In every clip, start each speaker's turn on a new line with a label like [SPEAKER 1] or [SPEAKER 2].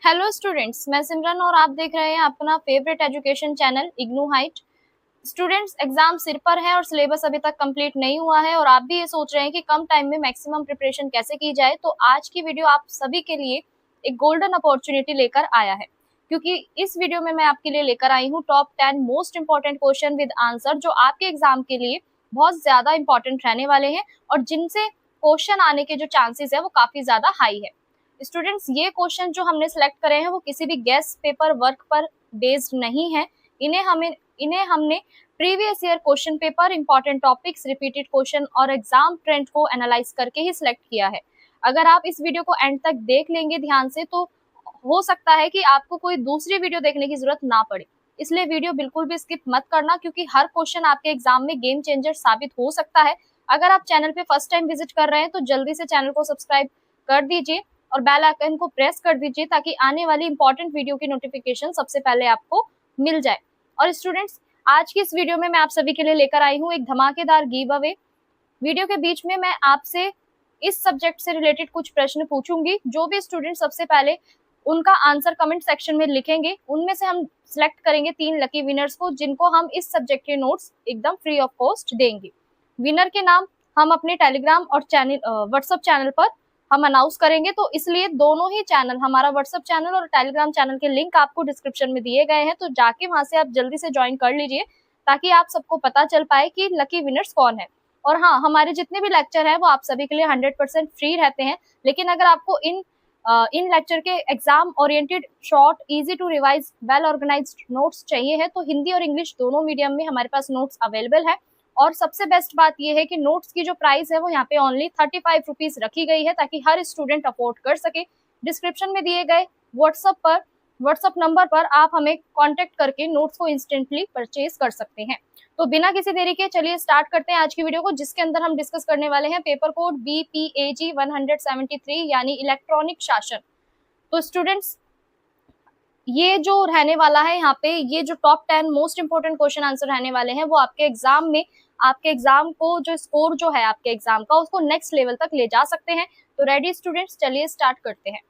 [SPEAKER 1] Hello students, मैं सिमरन और आप देख रहे हैं अपना favourite education channel IGNOU height. Students, exam सिर पर है और सिलेबस अभी तक कंप्लीट नहीं हुआ है और आप भी ये सोच रहे हैं कि कम टाइम में मैक्सिमम प्रिपरेशन कैसे की जाए। तो आज की वीडियो आप सभी के लिए एक गोल्डन अपॉर्चुनिटी लेकर आया है, क्योंकि इस वीडियो में मैं आपके लिए लेकर आई हूँ top 10 most important question with answer, जो आपके एग्जाम के लिए बहुत ज्यादा इंपॉर्टेंट रहने वाले हैं और जिनसे क्वेश्चन आने के जो चांसेस है वो काफी ज्यादा हाई है। स्टूडेंट्स, ये क्वेश्चन जो हमने सेलेक्ट करे हैं वो किसी भी गेस्ट पेपर वर्क पर बेस्ड नहीं है। इन्हें हमने previous year question paper, important topics, repeated question और एग्जाम ट्रेंड को एनालाइज करके ही सिलेक्ट किया है। अगर आप इस वीडियो को एंड तक देख लेंगे ध्यान से तो हो सकता है कि आपको कोई दूसरी वीडियो देखने की जरूरत ना पड़े। इसलिए वीडियो बिल्कुल भी स्किप मत करना, क्योंकि हर क्वेश्चन आपके एग्जाम में गेम चेंजर साबित हो सकता है। अगर आप चैनल पे फर्स्ट टाइम विजिट कर रहे हैं तो जल्दी से चैनल को सब्सक्राइब कर दीजिए और बेल आइकन को प्रेस कर दीजिए ताकि आने वाली इंपॉर्टेंट वीडियो की नोटिफिकेशन सबसे पहले आपको मिल जाए। और स्टूडेंट्स, आज की इस वीडियो में मैं आप सभी के लिए लेकर आई हूँ एक धमाकेदार गिव अवे। वीडियो के बीच में मैं आपसे इस सब्जेक्ट से रिलेटेड कुछ प्रश्न पूछूंगी। जो भी स्टूडेंट सबसे पहले उनका आंसर कमेंट सेक्शन में लिखेंगे, उनमें से हम सिलेक्ट करेंगे 3 लकी विनर्स को, जिनको हम इस सब्जेक्ट के नोट्स एकदम फ्री ऑफ कॉस्ट देंगे। विनर के नाम हम अपने टेलीग्राम और चैनल व्हाट्सएप चैनल पर हम अनाउंस करेंगे। तो इसलिए दोनों ही चैनल, हमारा व्हाट्सएप चैनल और टेलीग्राम चैनल के लिंक आपको डिस्क्रिप्शन में दिए गए हैं, तो जाके वहां से आप जल्दी से ज्वाइन कर लीजिए ताकि आप सबको पता चल पाए कि लकी विनर्स कौन है। और हाँ, हमारे जितने भी लेक्चर है वो आप सभी के लिए 100% फ्री रहते हैं। लेकिन अगर आपको इन लेक्चर के exam oriented, short, easy to revise, well organised notes चाहिए है तो हिंदी और इंग्लिश दोनों मीडियम में हमारे पास नोट्स अवेलेबल है। और सबसे बेस्ट बात यह है कि नोट्स की जो प्राइस है वो यहाँ पे ओनली 35 रुपीज रखी गई है ताकि हर स्टूडेंट अफोर्ड कर सके। डिस्क्रिप्शन में दिए गए व्हाट्सएप नंबर पर आप हमें कांटेक्ट करके नोट्स को इंस्टेंटली परचेज कर सकते हैं। तो बिना किसी देरी के चलिए स्टार्ट करते हैं आज की वीडियो को, जिसके अंदर हम डिस्कस करने वाले हैं पेपर कोड BPAG 173 यानी इलेक्ट्रॉनिक शासन। तो स्टूडेंट्स, ये जो रहने वाला है यहाँ पे, ये जो top 10 most important question answer रहने वाले हैं वो आपके एग्जाम में, आपके एग्जाम को जो स्कोर जो है आपके एग्जाम का उसको नेक्स्ट लेवल तक ले जा सकते हैं। तो रेडी स्टूडेंट्स, चलिए स्टार्ट करते हैं।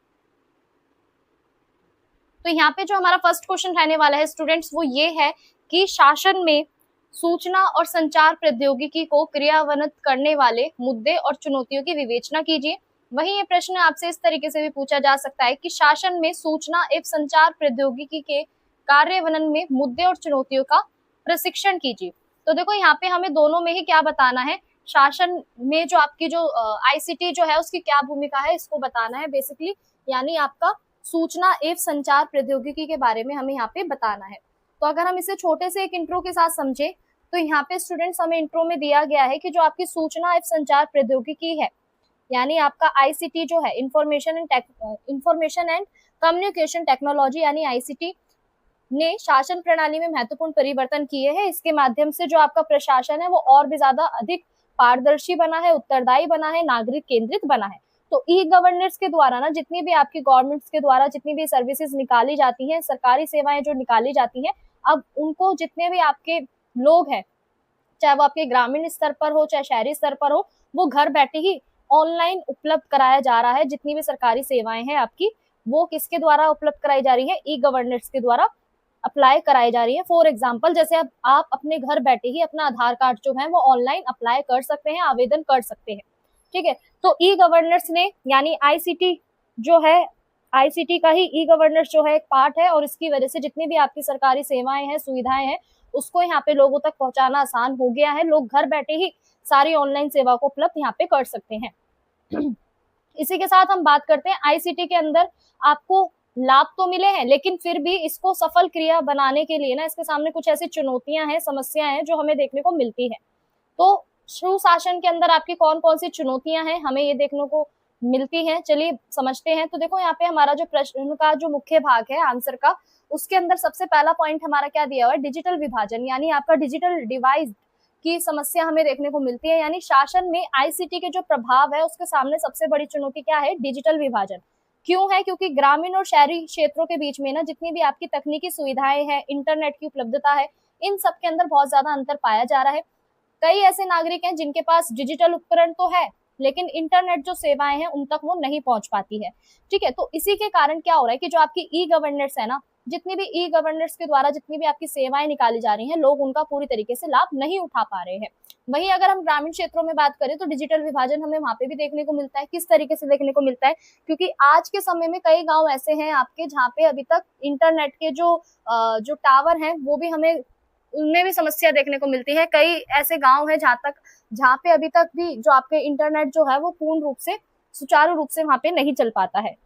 [SPEAKER 1] तो यहाँ पे जो हमारा फर्स्ट क्वेश्चन रहने वाला है स्टूडेंट्स वो ये है कि शासन में सूचना और संचार प्रौद्योगिकी को क्रियान्वित करने वाले मुद्दे और चुनौतियों की विवेचना कीजिए। वहीं ये प्रश्न आपसे इस तरीके से भी पूछा जा सकता है कि शासन में सूचना एवं संचार प्रौद्योगिकी के कार्यान्वयन में मुद्दे और चुनौतियों का प्रशिक्षण कीजिए। तो देखो यहाँ पे हमें दोनों में ही क्या बताना है, शासन में जो आपकी जो ICT जो है उसकी क्या भूमिका है इसको बताना है बेसिकली, यानी आपका सूचना एवं संचार प्रौद्योगिकी के बारे में हमें यहाँ पे बताना है। तो अगर हम इसे छोटे से एक इंट्रो के साथ समझे तो यहाँ पे स्टूडेंट्स हमें इंट्रो में दिया गया है कि जो आपकी सूचना एवं संचार प्रौद्योगिकी है, यानी आपका ICT जो है, इंफॉर्मेशन एंड कम्युनिकेशन टेक्नोलॉजी यानी ICT ने शासन प्रणाली में महत्वपूर्ण परिवर्तन किए हैं। इसके माध्यम से जो आपका प्रशासन है वो और भी ज्यादा अधिक पारदर्शी बना है, उत्तरदायी बना है, नागरिक केंद्रित बना है। तो ई-गवर्नेंस के द्वारा ना, जितनी भी आपकी गवर्नमेंट्स के द्वारा जितनी भी सर्विसेज निकाली जाती हैं, सरकारी सेवाएं जो निकाली जाती हैं, अब उनको जितने भी आपके लोग हैं, चाहे वो आपके ग्रामीण स्तर पर हो चाहे शहरी स्तर पर हो, वो घर बैठे ही ऑनलाइन उपलब्ध कराया जा रहा है। जितनी भी सरकारी सेवाएं हैं आपकी, वो किसके द्वारा उपलब्ध कराई जा रही है? ई-गवर्नेंस के द्वारा अप्लाई कराई जा रही है। फॉर एग्जाम्पल, जैसे अब आप अपने घर बैठे ही अपना आधार कार्ड जो है वो ऑनलाइन अप्लाई कर सकते हैं, आवेदन कर सकते हैं। ठीक है, तो ई-गवर्नेंस ने, यानी ICT जो है, ICT का ही ई-गवर्नेंस जो है एक पार्ट है और इसकी वजह से जितनी भी आपकी सरकारी सेवाएं हैं, सुविधाएं हैं, उसको यहाँ पे लोगों तक पहुंचाना आसान हो गया है। लोग घर बैठे ही सारी ऑनलाइन सेवा को उपलब्ध यहाँ पे कर सकते हैं। इसी के साथ हम बात करते हैं ICT के अंदर आपको लाभ तो मिले हैं, लेकिन फिर भी इसको सफल क्रिया बनाने के लिए ना इसके सामने कुछ ऐसी चुनौतियां हैं, समस्याएं हैं जो हमें देखने को मिलती है। तो सुशासन के अंदर आपकी कौन कौन सी चुनौतियां हैं हमें ये देखने को मिलती हैं, चलिए समझते हैं। तो देखो यहाँ पे हमारा जो प्रश्न का जो मुख्य भाग है आंसर का, उसके अंदर सबसे पहला पॉइंट हमारा क्या दिया हुआ है? डिजिटल विभाजन, यानी आपका डिजिटल डिवाइस की समस्या हमें देखने को मिलती है। यानी शासन में ICT के जो प्रभाव है उसके सामने सबसे बड़ी चुनौती क्या है? डिजिटल विभाजन। क्यों है? क्योंकि ग्रामीण और शहरी क्षेत्रों के बीच में ना जितनी भी आपकी तकनीकी सुविधाएं हैं, इंटरनेट की उपलब्धता है, इन सब के अंदर बहुत ज्यादा अंतर पाया जा रहा है। कई ऐसे नागरिक हैं जिनके पास डिजिटल उपकरण तो है लेकिन इंटरनेट जो सेवाएं हैं उन तक वो नहीं पहुंच पाती है। ठीक है, तो इसी के कारण क्या हो रहा है कि जो आपकी ई गवर्नेंस है ना, जितनी भी ई गवर्नेंस के द्वारा जितनी भी आपकी सेवाएं निकाली जा रही हैं, लोग उनका पूरी तरीके से लाभ नहीं उठा पा रहे हैं। वहीं अगर हम ग्रामीण क्षेत्रों में बात करें तो डिजिटल विभाजन हमें वहां पे भी देखने को मिलता है। किस तरीके से देखने को मिलता है, क्योंकि आज के समय में कई गांव ऐसे हैं आपके जहाँ पे अभी तक इंटरनेट के जो टावर हैं वो भी हमें उनमें भी समस्या देखने को मिलती है। कई ऐसे गांव हैं जहाँ पे अभी तक भी जो आपके इंटरनेट जो है वो पूर्ण रूप से सुचारू रूप से वहां पे नहीं चल पाता है।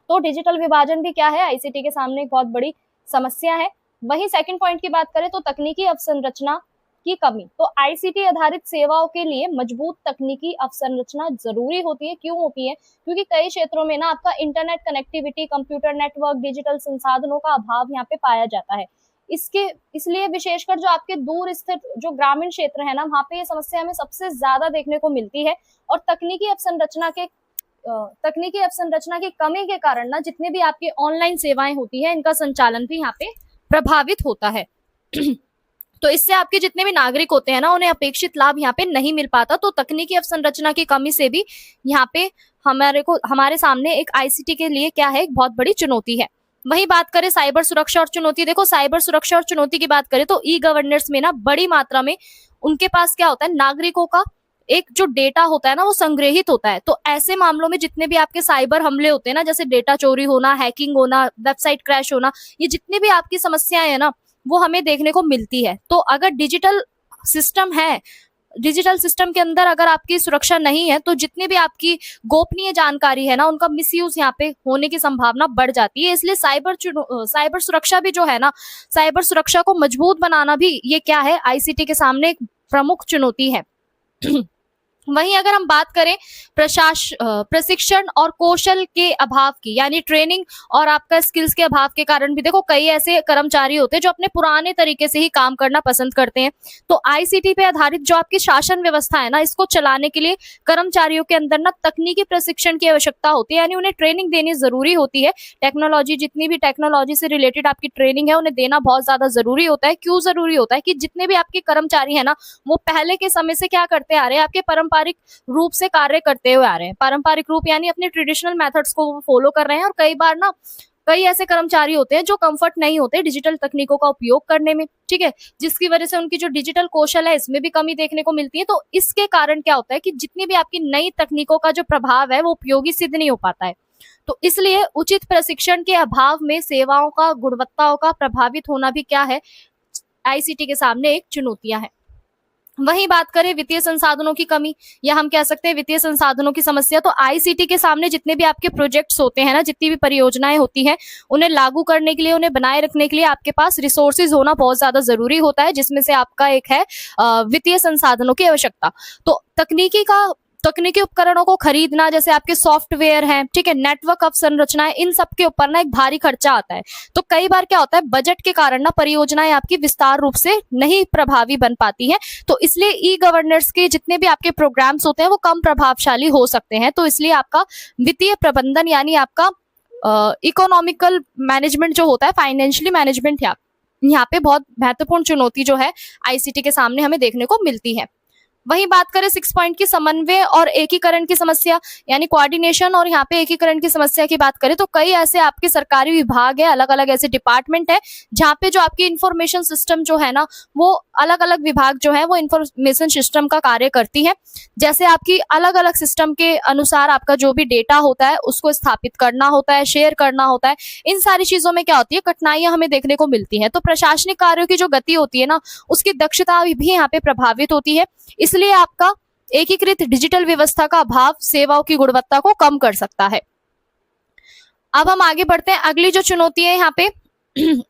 [SPEAKER 1] तो डिजिटल विभाजन भी क्या है, आईसीटी के सामने एक बहुत बड़ी समस्या है। वहीं सेकंड पॉइंट की बात करें तो तकनीकी अवसंरचना की कमी। तो आईसीटी आधारित सेवाओं के लिए मजबूत तकनीकी अवसंरचना जरूरी होती है। क्यों होती है, क्योंकि कई क्षेत्रों में ना आपका internet connectivity, computer network, digital संसाधनों का अभाव यहाँ पे पाया जाता है। इसलिए विशेषकर जो आपके दूर स्थित जो ग्रामीण क्षेत्र है ना, वहां पे ये समस्या हमें सबसे ज्यादा देखने को मिलती है। और तकनीकी अवसंरचना की कमी के कारण ना जितने भी आपकी ऑनलाइन सेवाएं होती है इनका संचालन भी यहाँ पे प्रभावित होता है। तो इससे आपके जितने भी नागरिक होते हैं ना उन्हें अपेक्षित लाभ यहाँ पे नहीं मिल पाता। तो तकनीकी अवसंरचना की कमी से भी यहाँ पे हमारे सामने एक आईसीटी के लिए क्या है, एक बहुत बड़ी चुनौती है। वही बात करें साइबर सुरक्षा और चुनौती, देखो साइबर सुरक्षा और चुनौती की बात करें तो ई गवर्नेंस में ना बड़ी मात्रा में उनके पास क्या होता है, नागरिकों का एक जो डेटा होता है ना वो संग्रहित होता है। तो ऐसे मामलों में जितने भी आपके साइबर हमले होते हैं ना, जैसे डेटा चोरी होना, हैकिंग होना, वेबसाइट क्रैश होना, ये जितनी भी आपकी समस्याएं है ना वो हमें देखने को मिलती है। तो अगर डिजिटल सिस्टम के अंदर अगर आपकी सुरक्षा नहीं है तो जितनी भी आपकी गोपनीय जानकारी है ना उनका मिसयूज यहाँ पे होने की संभावना बढ़ जाती है। इसलिए साइबर सुरक्षा भी जो है ना, साइबर सुरक्षा को मजबूत बनाना भी ये क्या है, आईसीटी के सामने एक प्रमुख चुनौती है। वहीं अगर हम बात करें प्रशिक्षण और कौशल के अभाव की, यानी ट्रेनिंग और आपका स्किल्स के अभाव के कारण भी देखो कई ऐसे कर्मचारी होते हैं जो अपने पुराने तरीके से ही काम करना पसंद करते हैं। तो आईसीटी पे आधारित जो आपकी शासन व्यवस्था है ना, इसको चलाने के लिए कर्मचारियों के अंदर ना तकनीकी प्रशिक्षण की आवश्यकता होती है, यानी उन्हें ट्रेनिंग देनी जरूरी होती है। जितनी भी टेक्नोलॉजी से रिलेटेड आपकी ट्रेनिंग है उन्हें देना बहुत ज्यादा जरूरी होता है। क्यों जरूरी होता है कि जितने भी आपके कर्मचारी है ना वो पहले के समय से क्या करते आ रहे हैं, आपके पारंपरिक रूप से कार्य करते हुए आ रहे हैं। पारंपरिक रूप यानी अपने ट्रेडिशनल मेथड्स को वो फॉलो कर रहे हैं। और कई बार ना कई ऐसे कर्मचारी होते हैं जो कंफर्ट नहीं होते डिजिटल तकनीकों का उपयोग करने में, ठीक है, जिसकी वजह से उनकी जो डिजिटल कौशल है इसमें भी कमी देखने को मिलती है। तो इसके कारण क्या होता है कि जितनी भी आपकी नई तकनीकों का जो प्रभाव है वो उपयोगी सिद्ध नहीं हो पाता है। तो इसलिए उचित प्रशिक्षण के अभाव में सेवाओं का गुणवत्ताओं का प्रभावित होना भी क्या है, आईसीटी के सामने एक चुनौतियां है। वहीं बात करें वित्तीय संसाधनों की कमी, या हम कह सकते हैं वित्तीय संसाधनों की समस्या, तो आईसीटी के सामने जितने भी आपके प्रोजेक्ट्स होते हैं ना, जितनी भी परियोजनाएं होती हैं, उन्हें लागू करने के लिए, उन्हें बनाए रखने के लिए आपके पास रिसोर्सेज होना बहुत ज्यादा जरूरी होता है, जिसमें से आपका एक है वित्तीय संसाधनों की आवश्यकता। तो तकनीकी उपकरणों को खरीदना, जैसे आपके सॉफ्टवेयर हैं, ठीक है, नेटवर्क अवसंरचनाएं, इन सब के ऊपर ना एक भारी खर्चा आता है। तो कई बार क्या होता है, बजट के कारण ना परियोजनाएं आपकी विस्तार रूप से नहीं प्रभावी बन पाती हैं। तो इसलिए ई गवर्नेंस के जितने भी आपके प्रोग्राम्स होते हैं वो कम प्रभावशाली हो सकते हैं। तो इसलिए आपका वित्तीय प्रबंधन यानी आपका इकोनॉमिकल मैनेजमेंट जो होता है, फाइनेंशियली मैनेजमेंट, यहाँ पे बहुत महत्वपूर्ण चुनौती जो है आईसीटी के सामने हमें देखने को मिलती है। वहीं बात करें 6 पॉइंट की समन्वय और एकीकरण की समस्या, यानी कोऑर्डिनेशन और यहाँ पे एकीकरण की समस्या की बात करें तो कई ऐसे आपके सरकारी विभाग है, अलग अलग ऐसे डिपार्टमेंट है जहाँ पे जो आपकी इंफॉर्मेशन सिस्टम जो है ना वो अलग अलग विभाग जो है वो इंफॉर्मेशन सिस्टम का कार्य करती है। जैसे आपकी अलग अलग सिस्टम के अनुसार आपका जो भी डेटा होता है उसको स्थापित करना होता है, शेयर करना होता है। इन सारी चीजों में क्या होती है, कठिनाइयां हमें देखने को मिलती है। तो प्रशासनिक कार्यों की जो गति होती है ना उसकी दक्षता भी यहाँ पे प्रभावित होती है। इसलिए आपका एकीकृत डिजिटल व्यवस्था का अभाव सेवाओं की गुणवत्ता को कम कर सकता है। अब हम आगे बढ़ते हैं। अगली जो चुनौती है यहाँ पे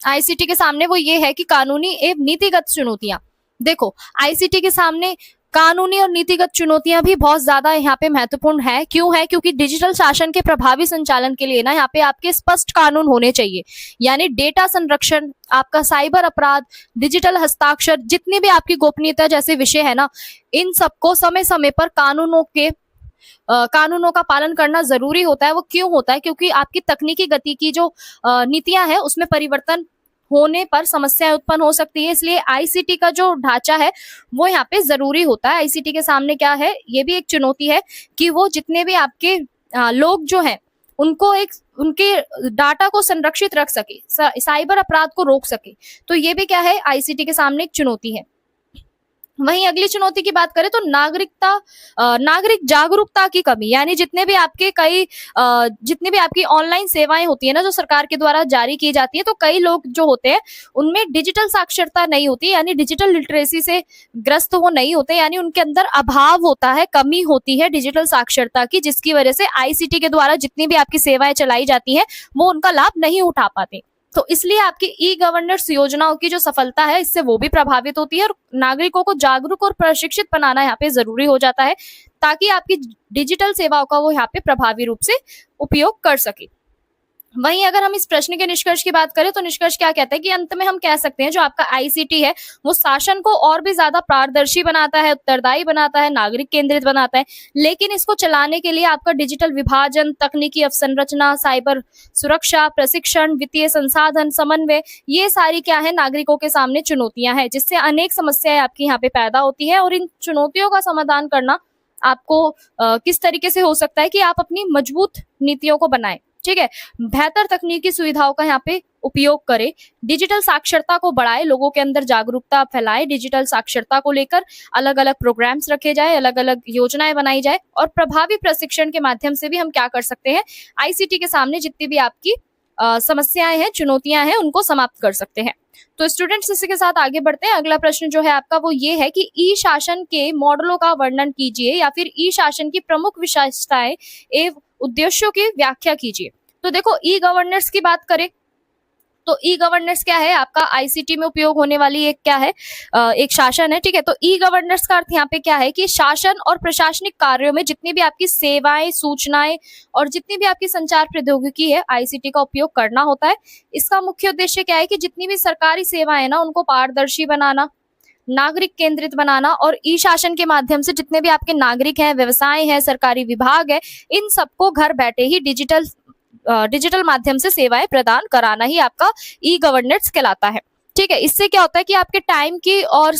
[SPEAKER 1] आईसीटी के सामने वो ये है कि कानूनी एवं नीतिगत चुनौतियां। देखो आईसीटी के सामने कानूनी और नीतिगत चुनौतियां भी बहुत ज्यादा यहाँ पे महत्वपूर्ण है। क्यों है, क्योंकि डिजिटल शासन के प्रभावी संचालन के लिए ना यहाँ पे आपके स्पष्ट कानून होने चाहिए, यानी डेटा संरक्षण, आपका साइबर अपराध, डिजिटल हस्ताक्षर, जितनी भी आपकी गोपनीयता जैसे विषय है ना, इन सबको समय समय पर कानूनों का पालन करना जरूरी होता है। वो क्यों होता है, क्योंकि आपकी तकनीकी गति की जो नीतियां है उसमें परिवर्तन होने पर समस्याएं उत्पन्न हो सकती है। इसलिए आईसीटी का जो ढांचा है वो यहाँ पे जरूरी होता है। आईसीटी के सामने क्या है, ये भी एक चुनौती है कि वो जितने भी आपके लोग जो हैं उनको एक उनके डाटा को संरक्षित रख सके, साइबर अपराध को रोक सके। तो ये भी क्या है, आईसीटी के सामने एक चुनौती है। वहीं अगली चुनौती की बात करें तो नागरिक जागरूकता की कमी, यानी जितने भी आपकी ऑनलाइन सेवाएं होती है ना जो सरकार के द्वारा जारी की जाती है, तो कई लोग जो होते हैं उनमें डिजिटल साक्षरता नहीं होती, यानी डिजिटल लिटरेसी से ग्रस्त वो नहीं होते, यानी उनके अंदर अभाव होता है, कमी होती है डिजिटल साक्षरता की, जिसकी वजह से आईसीटी के द्वारा जितनी भी आपकी सेवाएं चलाई जाती हैं वो उनका लाभ नहीं उठा पाते। तो इसलिए आपकी ई गवर्नेंस योजनाओं की जो सफलता है इससे वो भी प्रभावित होती है, और नागरिकों को जागरूक और प्रशिक्षित बनाना यहाँ पे जरूरी हो जाता है, ताकि आपकी डिजिटल सेवाओं का वो यहाँ पे प्रभावी रूप से उपयोग कर सके। वहीं अगर हम इस प्रश्न के निष्कर्ष की बात करें तो निष्कर्ष क्या कहता है कि अंत में हम कह सकते हैं जो आपका आईसीटी है वो शासन को और भी ज्यादा पारदर्शी बनाता है, उत्तरदायी बनाता है, नागरिक केंद्रित बनाता है, लेकिन इसको चलाने के लिए आपका डिजिटल विभाजन, तकनीकी अवसंरचना, साइबर सुरक्षा, प्रशिक्षण, वित्तीय संसाधन, समन्वय, ये सारी क्या है नागरिकों के सामने चुनौतियां हैं, जिससे अनेक समस्याएं आपकी यहाँ पे पैदा होती है। और इन चुनौतियों का समाधान करना आपको किस तरीके से हो सकता है कि आप अपनी मजबूत नीतियों को बनाएं, ठीक है, बेहतर तकनीकी सुविधाओं का यहाँ पे उपयोग करें, डिजिटल साक्षरता को बढ़ाए, लोगों के अंदर जागरूकता फैलाए, डिजिटल साक्षरता को लेकर अलग अलग प्रोग्राम्स रखे जाए, अलग अलग योजनाएं बनाई जाए, और प्रभावी प्रशिक्षण के माध्यम से भी हम क्या कर सकते हैं, आईसीटी के सामने जितनी भी आपकी समस्याएं हैं, चुनौतियां हैं, उनको समाप्त कर सकते हैं। तो स्टूडेंट्स इसी के साथ आगे बढ़ते हैं। अगला प्रश्न जो है आपका वो ये है कि ई शासन के मॉडलों का वर्णन कीजिए, या फिर ई शासन की प्रमुख विशेषताएं एवं उद्देश्यों की व्याख्या कीजिए। तो देखो, ई गवर्नेंस की बात करें तो ई गवर्नेंस क्या है, आपका आईसीटी में उपयोग होने वाली एक क्या है, एक शासन है, ठीक है। तो ई गवर्नेंस का अर्थ यहाँ पे क्या है कि शासन और प्रशासनिक कार्यों में जितनी भी आपकी सेवाएं, सूचनाएं और जितनी भी आपकी संचार प्रौद्योगिकी है, आईसीटी का उपयोग करना होता है। इसका मुख्य उद्देश्य क्या है कि जितनी भी सरकारी सेवाएं है ना उनको पारदर्शी बनाना, नागरिक केंद्रित बनाना, और ई शासन के माध्यम से जितने भी आपके नागरिक हैं, व्यवसाय हैं, सरकारी विभाग है, इन सबको घर बैठे ही डिजिटल माध्यम से सेवाएं प्रदान कराना ही आपका ई गवर्नेंस कहलाता है, ठीक है। इससे क्या होता है कि आपके टाइम की और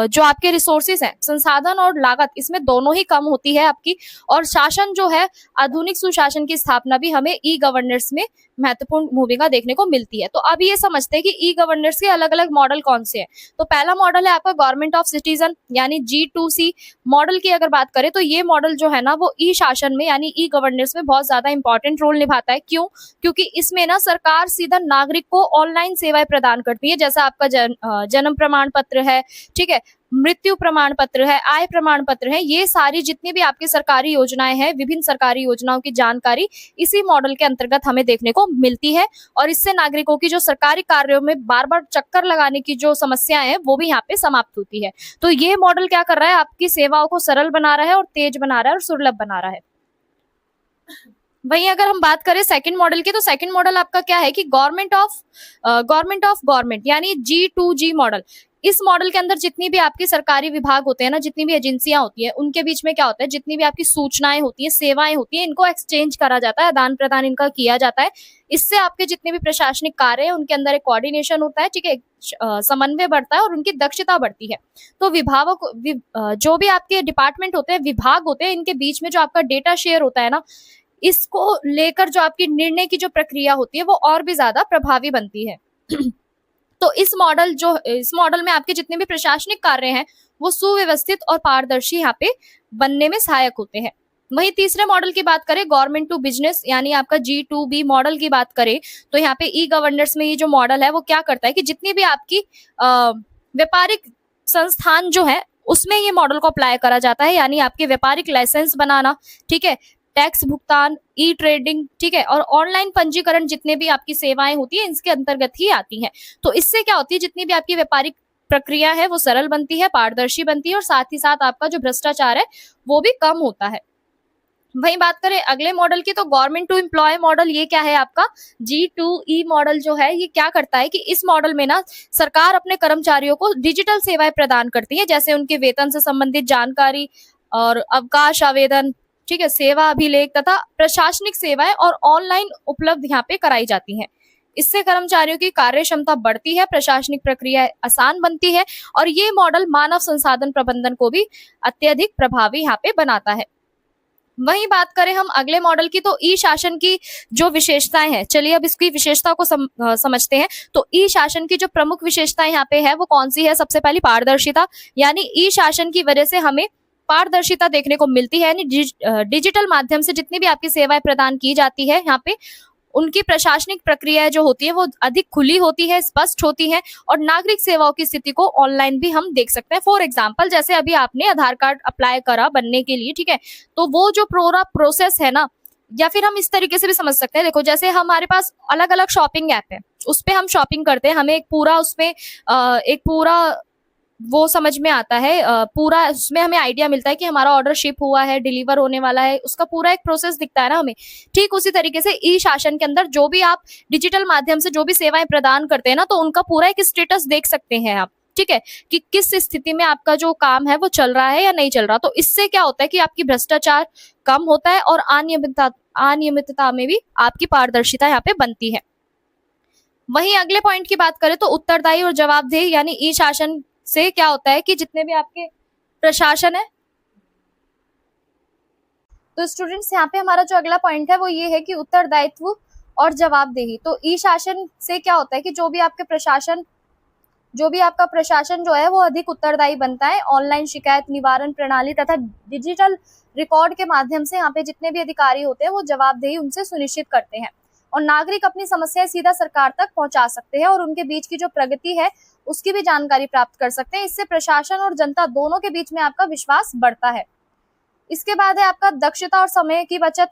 [SPEAKER 1] जो आपके रिसोर्सेज हैं, संसाधन और लागत, इसमें दोनों ही कम होती है आपकी, और शासन जो है, आधुनिक सुशासन की स्थापना भी हमें ई गवर्नेंस में महत्वपूर्ण भूमिका देखने को मिलती है। तो अब ये समझते हैं कि ई गवर्नेंस के अलग अलग मॉडल कौन से हैं। तो पहला मॉडल है आपका गवर्नमेंट ऑफ सिटीजन, यानी G2C मॉडल की अगर बात करें तो ये मॉडल जो है ना वो ई शासन में यानी ई गवर्नेंस में बहुत ज्यादा इंपॉर्टेंट रोल निभाता है। क्यों? क्योंकि इसमें ना सरकार सीधा नागरिक को ऑनलाइन सेवाएं प्रदान करती है, जैसा आपका जन्म प्रमाण पत्र है, ठीक है, मृत्यु प्रमाण पत्र है, आय प्रमाण पत्र है, ये सारी जितनी भी आपकी सरकारी योजनाएं हैं, विभिन्न सरकारी योजनाओं की जानकारी इसी मॉडल के अंतर्गत हमें देखने को मिलती है, और इससे नागरिकों की जो सरकारी कार्यों में बार बार चक्कर लगाने की जो समस्याएं हैं वो भी यहाँ पे समाप्त होती है। तो ये मॉडल क्या कर रहा है, आपकी सेवाओं को सरल बना रहा है और तेज बना रहा है और सुलभ बना रहा है। वहीं अगर हम बात करें सेकंड मॉडल की, तो सेकंड मॉडल आपका क्या है कि गवर्नमेंट ऑफ गवर्नमेंट यानी G2G मॉडल। इस मॉडल के अंदर जितनी भी आपके सरकारी विभाग होते हैं ना, जितनी भी एजेंसियां होती हैं, उनके बीच में क्या होता है, जितनी भी आपकी सूचनाएं होती हैं, सेवाएं होती हैं, इनको एक्सचेंज करा जाता है, आदान प्रदान इनका किया जाता है। इससे आपके जितने भी प्रशासनिक कार्य है उनके अंदर एक कोऑर्डिनेशन होता है, ठीक है, समन्वय बढ़ता है और उनकी दक्षता बढ़ती है। तो जो भी आपके डिपार्टमेंट होते हैं, विभाग होते हैं, इनके बीच में जो आपका डेटा शेयर होता है ना, इसको लेकर जो आपकी निर्णय की जो प्रक्रिया होती है वो और भी ज्यादा प्रभावी बनती है। तो इस मॉडल में आपके जितने भी प्रशासनिक कार्य हैं वो सुव्यवस्थित और पारदर्शी यहाँ पे बनने में सहायक होते हैं। वहीं तीसरे मॉडल की बात करें, गवर्नमेंट टू बिजनेस यानी आपका G2B मॉडल की बात करें, तो यहाँ पे ई गवर्नेंस में ये जो मॉडल है वो क्या करता है कि जितनी भी आपकी व्यापारिक संस्थान जो है उसमें ये मॉडल को अप्लाई करा जाता है, यानी आपके व्यापारिक लाइसेंस बनाना, ठीक है, टैक्स भुगतान, ई ट्रेडिंग, ठीक है, और ऑनलाइन पंजीकरण, जितने भी आपकी सेवाएं होती है इसके अंतर्गत ही आती हैं। तो इससे क्या होती है, जितनी भी आपकी व्यापारिक प्रक्रिया है वो सरल बनती है, पारदर्शी बनती है, और साथ ही साथ आपका जो भ्रष्टाचार है वो भी कम होता है। वहीं बात करें अगले मॉडल की, तो गवर्नमेंट टू एम्प्लॉय मॉडल, ये क्या है आपका G2E मॉडल जो है, ये क्या करता है कि इस मॉडल में ना सरकार अपने कर्मचारियों को डिजिटल सेवाएं प्रदान करती है, जैसे उनके वेतन से संबंधित जानकारी और अवकाश आवेदन, ठीक है, सेवा अभिलेख तथा प्रशासनिक सेवाएं और ऑनलाइन उपलब्ध यहाँ पे कराई जाती हैं। इससे कर्मचारियों की कार्य क्षमता बढ़ती है, प्रशासनिक प्रक्रिया आसान बनती है और ये मॉडल मानव संसाधन प्रबंधन को भी अत्यधिक प्रभावी यहाँ पे बनाता है। वहीं बात करें हम अगले मॉडल की, तो ई शासन की जो विशेषताएं हैं, चलिए अब इसकी विशेषता को समझते हैं। तो ई शासन की जो प्रमुख विशेषताएं यहाँ पे है वो कौन सी है? सबसे पहली पारदर्शिता, यानी ई शासन की वजह से हमें पारदर्शिता देखने को मिलती है, यानी डिजिटल माध्यम से जितनी भी आपकी सेवाएं प्रदान की जाती है यहाँ पे उनकी प्रशासनिक प्रक्रिया जो होती है वो अधिक खुली होती है, स्पष्ट होती है और नागरिक सेवाओं की स्थिति को ऑनलाइन भी हम देख सकते हैं। फॉर एग्जांपल, जैसे अभी आपने आधार कार्ड अप्लाई करा बनने के लिए, ठीक है, तो वो जो पूरा प्रोसेस है ना, या फिर हम इस तरीके से भी समझ सकते हैं, देखो जैसे हमारे पास अलग अलग शॉपिंग ऐप है, उस पे हम शॉपिंग करते हैं, हमें एक पूरा उसमें एक पूरा वो समझ में आता है, पूरा उसमें हमें आइडिया मिलता है कि हमारा ऑर्डर शिप हुआ है, डिलीवर होने वाला है, उसका पूरा एक प्रोसेस दिखता है ना हमें। ठीक उसी तरीके से ई शासन के अंदर जो भी आप डिजिटल माध्यम से जो भी सेवाएं प्रदान करते हैं ना, तो उनका पूरा एक स्टेटस देख सकते हैं आप, ठीक है, कि किस स्थिति में आपका जो काम है वो चल रहा है या नहीं चल रहा। तो इससे क्या होता है कि आपकी भ्रष्टाचार कम होता है और अनियमितता में भी आपकी पारदर्शिता यहाँ पे बनती है। वहीं अगले पॉइंट की बात करें तो उत्तरदायी और जवाबदेही, यानी ई शासन से क्या होता है कि जितने भी आपके प्रशासन है, तो स्टूडेंट्स यहाँ पे हमारा जो अगला पॉइंट है वो ये है कि उत्तरदायित्व और जवाबदेही। तो ई शासन से क्या होता है कि जो भी आपका प्रशासन जो है वो अधिक उत्तरदायी बनता है। ऑनलाइन शिकायत निवारण प्रणाली तथा डिजिटल रिकॉर्ड के माध्यम से यहाँ पे जितने भी अधिकारी होते हैं वो जवाबदेही उनसे सुनिश्चित करते हैं और नागरिक अपनी समस्याएं सीधा सरकार तक पहुंचा सकते हैं और उनके बीच की जो प्रगति है उसकी भी जानकारी प्राप्त कर सकते हैं। इससे प्रशासन और जनता दोनों के बीच में आपका विश्वास बढ़ता है। इसके बाद है आपका दक्षता और समय की बचत,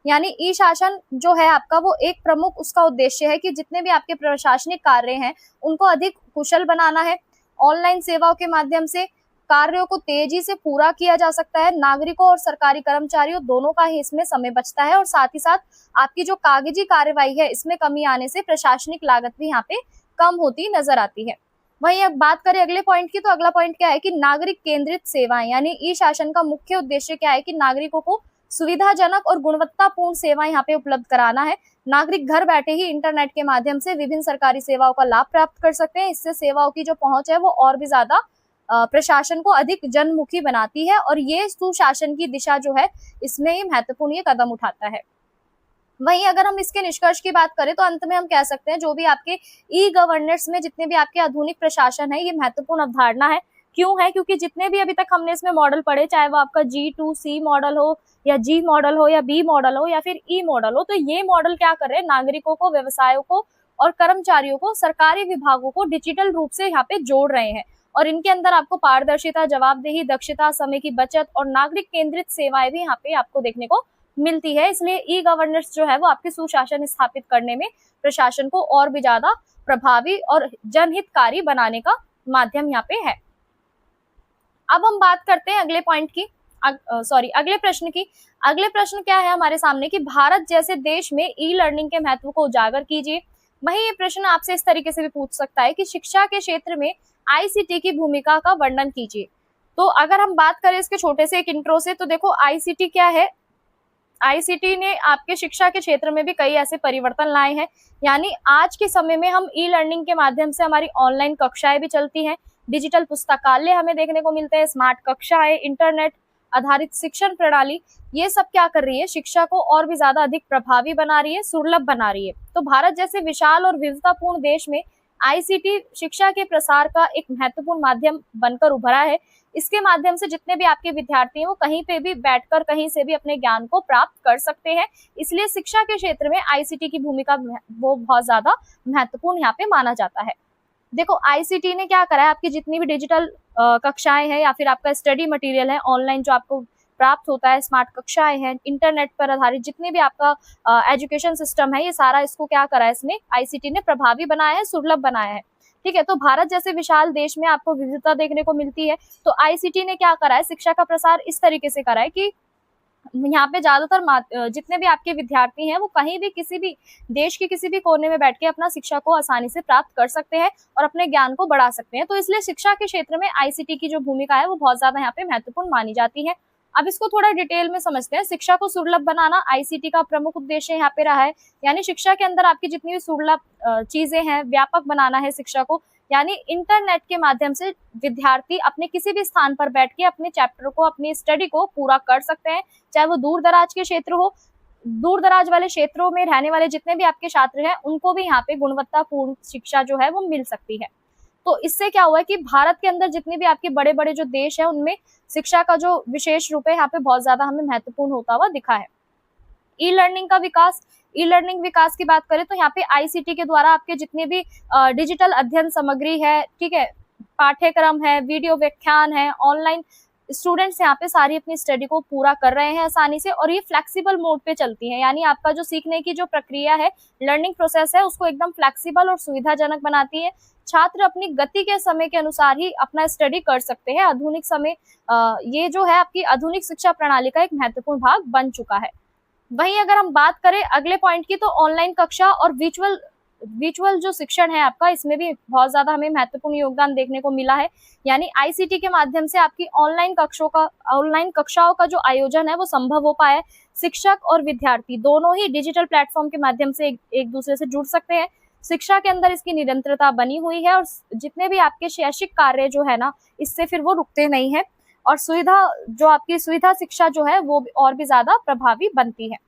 [SPEAKER 1] यानी ई शासन जो है आपका वो एक प्रमुख उसका उद्देश्य है कि जितने भी आपके प्रशासनिक कार्य हैं उनको अधिक कुशल बनाना है। ऑनलाइन सेवाओं के माध्यम से कार्यों को तेजी से पूरा किया जा सकता है। नागरिकों और सरकारी कर्मचारियों दोनों का ही इसमें समय बचता है और साथ ही साथ आपकी जो कागजी कार्यवाही है इसमें कमी आने से प्रशासनिक लागत भी यहाँ पे कम होती नजर आती है। वहीं अब बात करें अगले पॉइंट की, तो अगला पॉइंट क्या है कि नागरिक केंद्रित सेवाएं, यानी ई शासन का मुख्य उद्देश्य क्या है कि नागरिकों को सुविधाजनक और गुणवत्तापूर्ण सेवाएं यहाँ पे उपलब्ध कराना है। नागरिक घर बैठे ही इंटरनेट के माध्यम से विभिन्न सरकारी सेवाओं का लाभ प्राप्त कर सकते हैं। इससे सेवाओं की जो पहुंच है वो और भी ज्यादा प्रशासन को अधिक जनमुखी बनाती है और ये सुशासन की दिशा जो है इसमें ही महत्वपूर्ण ये कदम उठाता है। वहीं अगर हम इसके निष्कर्ष की बात करें तो अंत में हम कह सकते हैं जो भी आपके ई गवर्नेंस में जितने भी आपके आधुनिक प्रशासन है ये महत्वपूर्ण अवधारणा है। क्यों है? क्योंकि जितने भी अभी तक हमने इसमें मॉडल पढ़े, चाहे वो आपका G2C मॉडल हो या G मॉडल हो या B मॉडल हो या फिर E मॉडल हो, तो ये मॉडल क्या कर रहे हैं, नागरिकों को, व्यवसायों को और कर्मचारियों को, सरकारी विभागों को डिजिटल रूप से यहाँ पे जोड़ रहे हैं और इनके अंदर आपको पारदर्शिता, जवाबदेही, दक्षता, समय की बचत और नागरिक केंद्रित सेवाएं भी यहाँ पे आपको देखने को मिलती है। इसलिए ई गवर्नेंस जो है वो आपके सुशासन स्थापित करने में प्रशासन को और भी ज्यादा प्रभावी और जनहितकारी बनाने का माध्यम यहाँ पे है। अब हम बात करते हैं अगले पॉइंट की, अगले प्रश्न की। अगले प्रश्न क्या है हमारे सामने कि भारत जैसे देश में ई लर्निंग के महत्व को उजागर कीजिए। वही ये प्रश्न आपसे इस तरीके से भी पूछ सकता है कि शिक्षा के क्षेत्र में आईसीटी की भूमिका का वर्णन कीजिए। तो अगर हम बात करें इसके छोटे से एक इंट्रो से, तो देखो आईसीटी क्या है। आईसीटी ने आपके शिक्षा के क्षेत्र में भी कई ऐसे परिवर्तन लाए हैं, यानी आज के समय में हम ई लर्निंग के माध्यम से हमारी ऑनलाइन कक्षाएं भी चलती हैं, डिजिटल पुस्तकालय हमें देखने को मिलते हैं, स्मार्ट कक्षाएं, इंटरनेट आधारित शिक्षण प्रणाली, ये सब क्या कर रही है, शिक्षा को और भी ज्यादा अधिक प्रभावी बना रही है, सुलभ बना रही है। तो भारत जैसे विशाल और विविधतापूर्ण देश में आईसीटी शिक्षा के प्रसार का एक महत्वपूर्ण माध्यम बनकर उभरा है। इसके माध्यम से जितने भी आपके विद्यार्थी हैं वो कहीं पे भी बैठकर कहीं से भी अपने ज्ञान को प्राप्त कर सकते हैं। इसलिए शिक्षा के क्षेत्र में आईसीटी की भूमिका वो बहुत ज्यादा महत्वपूर्ण यहाँ पे माना जाता है। देखो आईसीटी ने क्या करा है, आपकी जितनी भी डिजिटल कक्षाएं हैं या फिर आपका स्टडी मटेरियल है ऑनलाइन जो आपको प्राप्त होता है, स्मार्ट कक्षाएं हैं, इंटरनेट पर आधारित जितने भी आपका एजुकेशन सिस्टम है, ये सारा इसको क्या करा है, इसने आईसीटी ने प्रभावी बनाया है, सुलभ बनाया है। ठीक है, तो भारत जैसे विशाल देश में आपको विविधता देखने को मिलती है, तो आईसीटी ने क्या करा है, शिक्षा का प्रसार इस तरीके से करा है कि यहाँ पे ज्यादातर जितने भी आपके विद्यार्थी हैं वो कहीं भी किसी भी देश के किसी भी कोने में बैठ के अपना शिक्षा को आसानी से प्राप्त कर सकते हैं और अपने ज्ञान को बढ़ा सकते हैं। तो इसलिए शिक्षा के क्षेत्र में आईसीटी की जो भूमिका है वो बहुत ज्यादा यहाँ पे महत्वपूर्ण मानी जाती है। अब इसको थोड़ा डिटेल में समझते हैं। शिक्षा को सुलभ बनाना आईसीटी का प्रमुख उद्देश्य यहाँ पे रहा है, यानी शिक्षा के अंदर आपकी जितनी भी सुलभ चीजें हैं, व्यापक बनाना है शिक्षा को, यानी इंटरनेट के माध्यम से विद्यार्थी अपने किसी भी स्थान पर बैठ के अपने चैप्टर को, अपनी स्टडी को पूरा कर सकते हैं, चाहे वो दूर दराज के क्षेत्र हो। दूर दराज वाले क्षेत्रों में रहने वाले जितने भी आपके छात्र हैं, उनको भी यहाँ पे गुणवत्तापूर्ण शिक्षा जो है वो मिल सकती है। तो इससे क्या हुआ है कि भारत के अंदर जितने भी आपके बड़े बड़े जो देश है, उनमें शिक्षा का जो विशेष रूप है यहाँ पे बहुत ज्यादा हमें महत्वपूर्ण होता हुआ दिखा है। ई लर्निंग का विकास, ई लर्निंग विकास की बात करें तो यहाँ पे आईसीटी के द्वारा आपके जितने भी डिजिटल अध्ययन सामग्री है, ठीक है, पाठ्यक्रम है, वीडियो व्याख्यान है, ऑनलाइन स्टूडेंट्स यहाँ पे सारी अपनी स्टडी को पूरा कर रहे हैं आसानी से, और ये फ्लेक्सिबल मोड पे चलती है, यानी आपका जो सीखने की जो प्रक्रिया है, लर्निंग प्रोसेस है, उसको एकदम फ्लेक्सिबल और सुविधाजनक बनाती है। छात्र अपनी गति के समय के अनुसार ही अपना स्टडी कर सकते हैं। आधुनिक समय ये जो है आपकी आधुनिक शिक्षा प्रणाली का एक महत्वपूर्ण भाग बन चुका है। वहीं अगर हम बात करें अगले पॉइंट की, तो ऑनलाइन कक्षा और विजुअल जो शिक्षण है आपका, इसमें भी बहुत ज्यादा हमें महत्वपूर्ण योगदान देखने को मिला है। यानी आईसीटी के माध्यम से आपकी ऑनलाइन कक्षाओं का जो आयोजन है वो संभव हो पाया है। शिक्षक और विद्यार्थी दोनों ही डिजिटल प्लेटफॉर्म के माध्यम से एक दूसरे से जुड़ सकते हैं। शिक्षा के अंदर इसकी निरंतरता बनी हुई है, और जितने भी आपके शैक्षिक कार्य जो है ना, इससे फिर वो रुकते नहीं है, और सुविधा शिक्षा जो है वो और भी ज्यादा प्रभावी बनती है।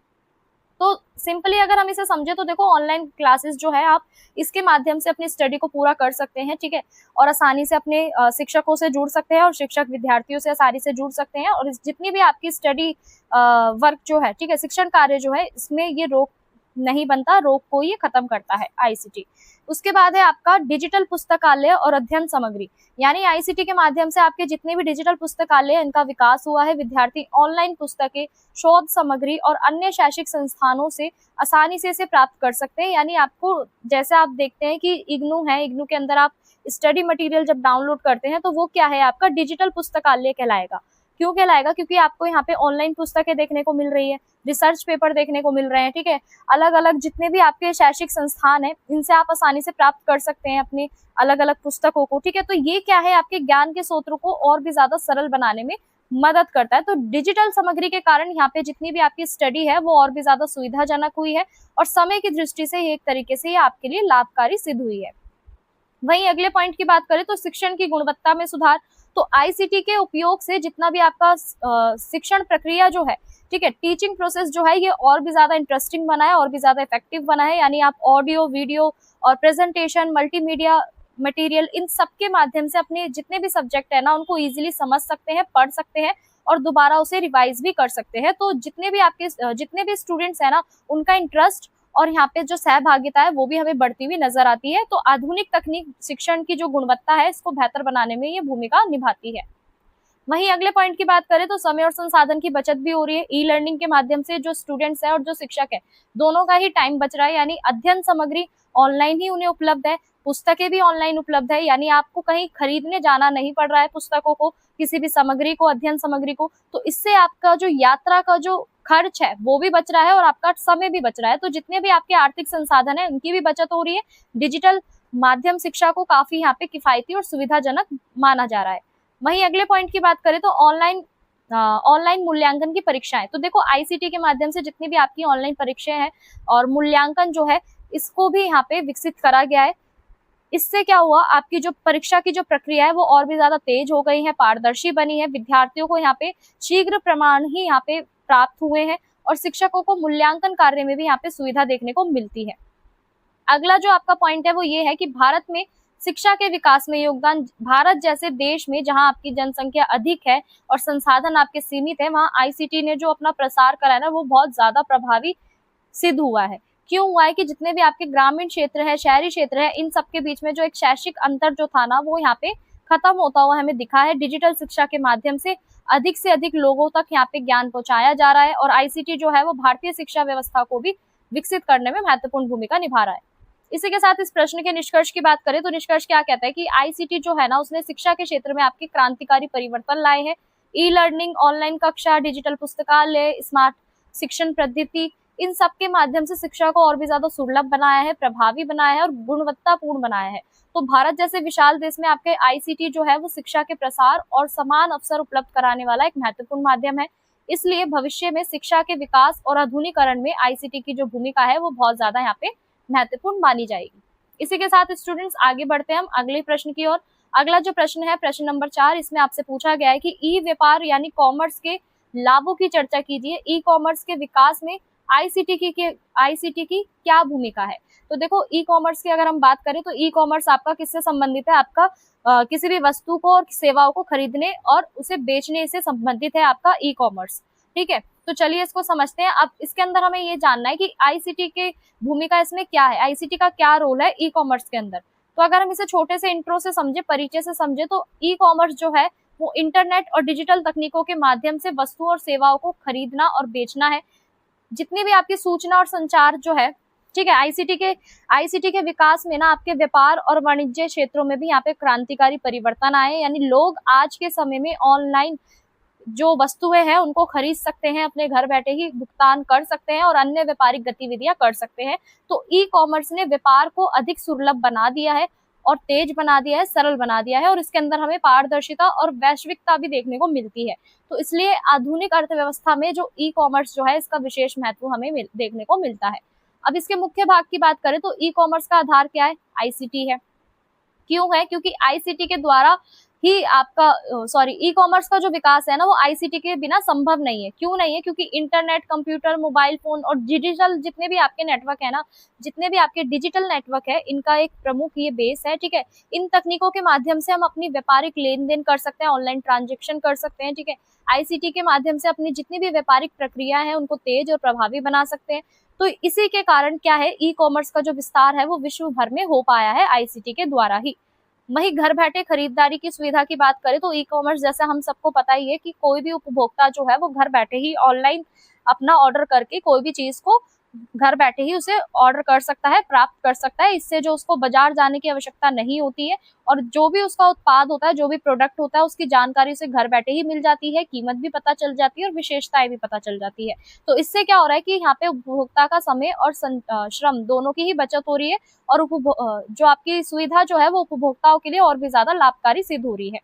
[SPEAKER 1] तो सिंपली अगर हम इसे समझे तो देखो, ऑनलाइन क्लासेस जो है आप इसके माध्यम से अपनी स्टडी को पूरा कर सकते हैं, ठीक है, और आसानी से अपने शिक्षकों से जुड़ सकते हैं, और शिक्षक विद्यार्थियों से आसानी से जुड़ सकते हैं, और जितनी भी आपकी स्टडी वर्क जो है, ठीक है, शिक्षण कार्य जो है, इसमें ये रोक नहीं बनता, रोक को ये खत्म करता है आईसीटी। उसके बाद है आपका डिजिटल पुस्तकालय और अध्ययन सामग्री, यानी आईसीटी के माध्यम से आपके जितने भी डिजिटल पुस्तकालय, इनका विकास हुआ है। विद्यार्थी ऑनलाइन पुस्तकें, शोध सामग्री और अन्य शैक्षिक संस्थानों से आसानी से इसे प्राप्त कर सकते हैं। यानी आपको, जैसे आप देखते हैं कि इग्नू है, इग्नू के अंदर आप स्टडी मटेरियल जब डाउनलोड करते हैं तो वो क्या है, आपका डिजिटल पुस्तकालय कहलाएगा। क्यों कहलाएगा? क्योंकि आपको यहाँ पे ऑनलाइन पुस्तकें देखने को मिल रही है, रिसर्च पेपर देखने को मिल रहे हैं, ठीक है, अलग अलग जितने भी आपके शैक्षिक संस्थान है, इनसे आप आसानी से प्राप्त कर सकते हैं अपने अलग अलग पुस्तकों को, ठीक है। तो ये क्या है, आपके ज्ञान के स्रोतों को और भी ज्यादा सरल बनाने में मदद करता है। तो डिजिटल सामग्री के कारण यहाँ पे जितनी भी आपकी स्टडी है वो और भी ज्यादा सुविधाजनक हुई है, और समय की दृष्टि से एक तरीके से ये आपके लिए लाभकारी सिद्ध हुई है। वहीं अगले पॉइंट की बात करें तो शिक्षण की गुणवत्ता में सुधार। तो आईसीटी के उपयोग से जितना भी आपका शिक्षण प्रक्रिया जो है, ठीक है, टीचिंग प्रोसेस जो है, ये और भी ज्यादा इंटरेस्टिंग बना है, और भी ज्यादा इफेक्टिव बना है। यानी आप ऑडियो, वीडियो और प्रेजेंटेशन, मल्टीमीडिया मटेरियल, इन सब के माध्यम से अपने जितने भी सब्जेक्ट है ना, उनको इजीली समझ सकते हैं, पढ़ सकते हैं, और दोबारा उसे रिवाइज भी कर सकते हैं। तो जितने भी स्टूडेंट्स है ना, उनका इंटरेस्ट और यहाँ पे जो सहभागिता है वो भी हमें बढ़ती हुई नजर आती है। तो आधुनिक तकनीक शिक्षण की जो गुणवत्ता है, इसको बेहतर बनाने में ये भूमिका निभाती है। वहीं अगले पॉइंट की बात करें तो समय और संसाधन की बचत भी हो रही है। ई लर्निंग के माध्यम से जो स्टूडेंट्स है और जो शिक्षक है, दोनों का ही टाइम बच रहा है। यानी अध्ययन सामग्री ऑनलाइन ही उन्हें उपलब्ध है, पुस्तकें भी ऑनलाइन उपलब्ध है, यानी आपको कहीं खरीदने जाना नहीं पड़ रहा है पुस्तकों को, किसी भी सामग्री को, अध्ययन सामग्री को। तो इससे आपका जो यात्रा का जो खर्च है वो भी बच रहा है, और आपका समय भी बच रहा है। तो जितने भी आपके आर्थिक संसाधन है, उनकी भी बचत हो रही है। डिजिटल माध्यम शिक्षा को काफी यहाँ पे किफायती और सुविधाजनक माना जा रहा है। वहीं अगले पॉइंट की बात करें तो ऑनलाइन मूल्यांकन की परीक्षाएं। तो देखो, आईसीटी के माध्यम से जितनी भी आपकी ऑनलाइन परीक्षाएं हैं और मूल्यांकन जो है, इसको भी यहाँ पे विकसित करा गया है। इससे क्या हुआ, आपकी जो परीक्षा की जो प्रक्रिया है वो और भी ज्यादा तेज हो गई है, पारदर्शी बनी है। विद्यार्थियों को यहाँ पे शीघ्र प्रमाण ही यहाँ पे प्राप्त हुए हैं, और शिक्षकों को मूल्यांकन कार्य में भी यहाँ पे सुविधा देखने को मिलती है। अगला जो आपका पॉइंट है वो ये है कि भारत में शिक्षा के विकास में योगदान। भारत जैसे देश में जहां आपकी जनसंख्या अधिक है और संसाधन आपके सीमित है, वहां आईसीटी ने जो अपना प्रसार करा है ना, वो बहुत ज्यादा प्रभावी सिद्ध हुआ है। क्यों हुआ है कि जितने भी आपके ग्रामीण क्षेत्र है, शहरी क्षेत्र है, इन सबके बीच में जो एक शैक्षिक अंतर जो था ना, वो यहाँ पे खत्म होता हुआ हमें दिखा है। डिजिटल शिक्षा के माध्यम से अधिक लोगों तक यहाँ पे ज्ञान पहुंचाया जा रहा है, और आईसीटी जो है वो भारतीय शिक्षा व्यवस्था को भी विकसित करने में महत्वपूर्ण भूमिका निभा रहा है। इसी के साथ इस प्रश्न के निष्कर्ष की बात करें तो निष्कर्ष क्या कहता है कि आईसीटी जो है ना, उसने शिक्षा के क्षेत्र में आपके क्रांतिकारी परिवर्तन लाए हैं। ई लर्निंग, ऑनलाइन कक्षा, डिजिटल पुस्तकालय, स्मार्ट शिक्षण पद्धति, इन सब के माध्यम से शिक्षा को और भी ज्यादा सुलभ बनाया है, प्रभावी बनाया है और गुणवत्तापूर्ण बनाया है। तो भारत जैसे विशाल देश में आपके आईसीटी जो है वो शिक्षा के प्रसार और समान अवसर उपलब्ध कराने वाला एक महत्वपूर्ण माध्यम है। इसलिए भविष्य में शिक्षा के विकास और आधुनिकीकरण में आईसीटी की जो भूमिका है वो बहुत ज्यादा यहाँ पे महत्वपूर्ण मानी जाएगी। इसी के साथ स्टूडेंट्स आगे बढ़ते हैं हम अगले प्रश्न की ओर। अगला जो प्रश्न है प्रश्न नंबर 4, इसमें आपसे पूछा गया है कि ई व्यापार यानी कॉमर्स के लाभों की चर्चा कीजिए। ई कॉमर्स के विकास में आईसीटी की क्या भूमिका है। तो देखो ई कॉमर्स की अगर हम बात करें तो ई कॉमर्स आपका किससे संबंधित है, आपका किसी भी वस्तु को और सेवाओं को खरीदने और उसे बेचने से संबंधित है आपका ई कॉमर्स। ठीक है, तो चलिए इसको समझते हैं। अब इसके अंदर हमें ये जानना है कि आईसीटी की भूमिका इसमें क्या है, आईसीटी का क्या रोल है ई कॉमर्स के अंदर। तो अगर हम इसे छोटे से इंट्रो से समझे, परिचय से समझे, तो ई कॉमर्स जो है वो इंटरनेट और डिजिटल तकनीकों के माध्यम से वस्तुओं और सेवाओं को खरीदना और बेचना है। जितनी भी आपकी सूचना और संचार जो है, ठीक है, आईसीटी के विकास में ना आपके व्यापार और वाणिज्य क्षेत्रों में भी यहाँ पे क्रांतिकारी परिवर्तन आए। यानी लोग आज के समय में ऑनलाइन जो वस्तुएं हैं उनको खरीद सकते हैं, अपने घर बैठे ही भुगतान कर सकते हैं और अन्य व्यापारिक गतिविधियां कर सकते हैं। तो ई कॉमर्स ने व्यापार को अधिक सुलभ बना दिया है और तेज बना दिया है, सरल बना दिया है और इसके अंदर हमें पारदर्शिता और वैश्विकता भी देखने को मिलती है। तो इसलिए आधुनिक अर्थव्यवस्था में जो ई कॉमर्स जो है इसका विशेष महत्व हमें देखने को मिलता है। अब इसके मुख्य भाग की बात करें तो ई कॉमर्स का आधार क्या है, आईसीटी है। क्यों है, क्योंकि आईसीटी के द्वारा ही आपका ई कॉमर्स का जो विकास है ना वो आईसीटी के बिना संभव नहीं है। क्यों नहीं है, क्योंकि इंटरनेट, कंप्यूटर, मोबाइल फोन और डिजिटल जितने भी आपके नेटवर्क है ना, जितने भी आपके डिजिटल नेटवर्क है, इनका एक प्रमुख ये बेस है। ठीक है, इन तकनीकों के माध्यम से हम अपनी व्यापारिक लेन देन कर सकते हैं, ऑनलाइन ट्रांजेक्शन कर सकते हैं। ठीक है, आईसीटी के माध्यम से अपनी जितनी भी व्यापारिक प्रक्रिया है उनको तेज और प्रभावी बना सकते हैं। तो इसी के कारण क्या है, ई कॉमर्स का जो विस्तार है वो विश्व भर में हो पाया है आईसीटी के द्वारा ही। वही घर बैठे खरीदारी की सुविधा की बात करें तो ई कॉमर्स जैसे हम सबको पता ही है कि कोई भी उपभोक्ता जो है वो घर बैठे ही ऑनलाइन अपना ऑर्डर करके कोई भी चीज को घर बैठे ही उसे ऑर्डर कर सकता है, प्राप्त कर सकता है। इससे जो उसको बाजार जाने की आवश्यकता नहीं होती है और जो भी उसका उत्पाद होता है, जो भी प्रोडक्ट होता है, उसकी जानकारी उसे घर बैठे ही मिल जाती है, कीमत भी पता चल जाती है और विशेषताएं भी पता चल जाती है। तो इससे क्या हो रहा है कि यहाँ पे उपभोक्ता का समय और श्रम दोनों की ही बचत हो रही है और जो आपकी सुविधा जो है वो उपभोक्ताओं के लिए और भी ज्यादा लाभकारी सिद्ध हो रही है।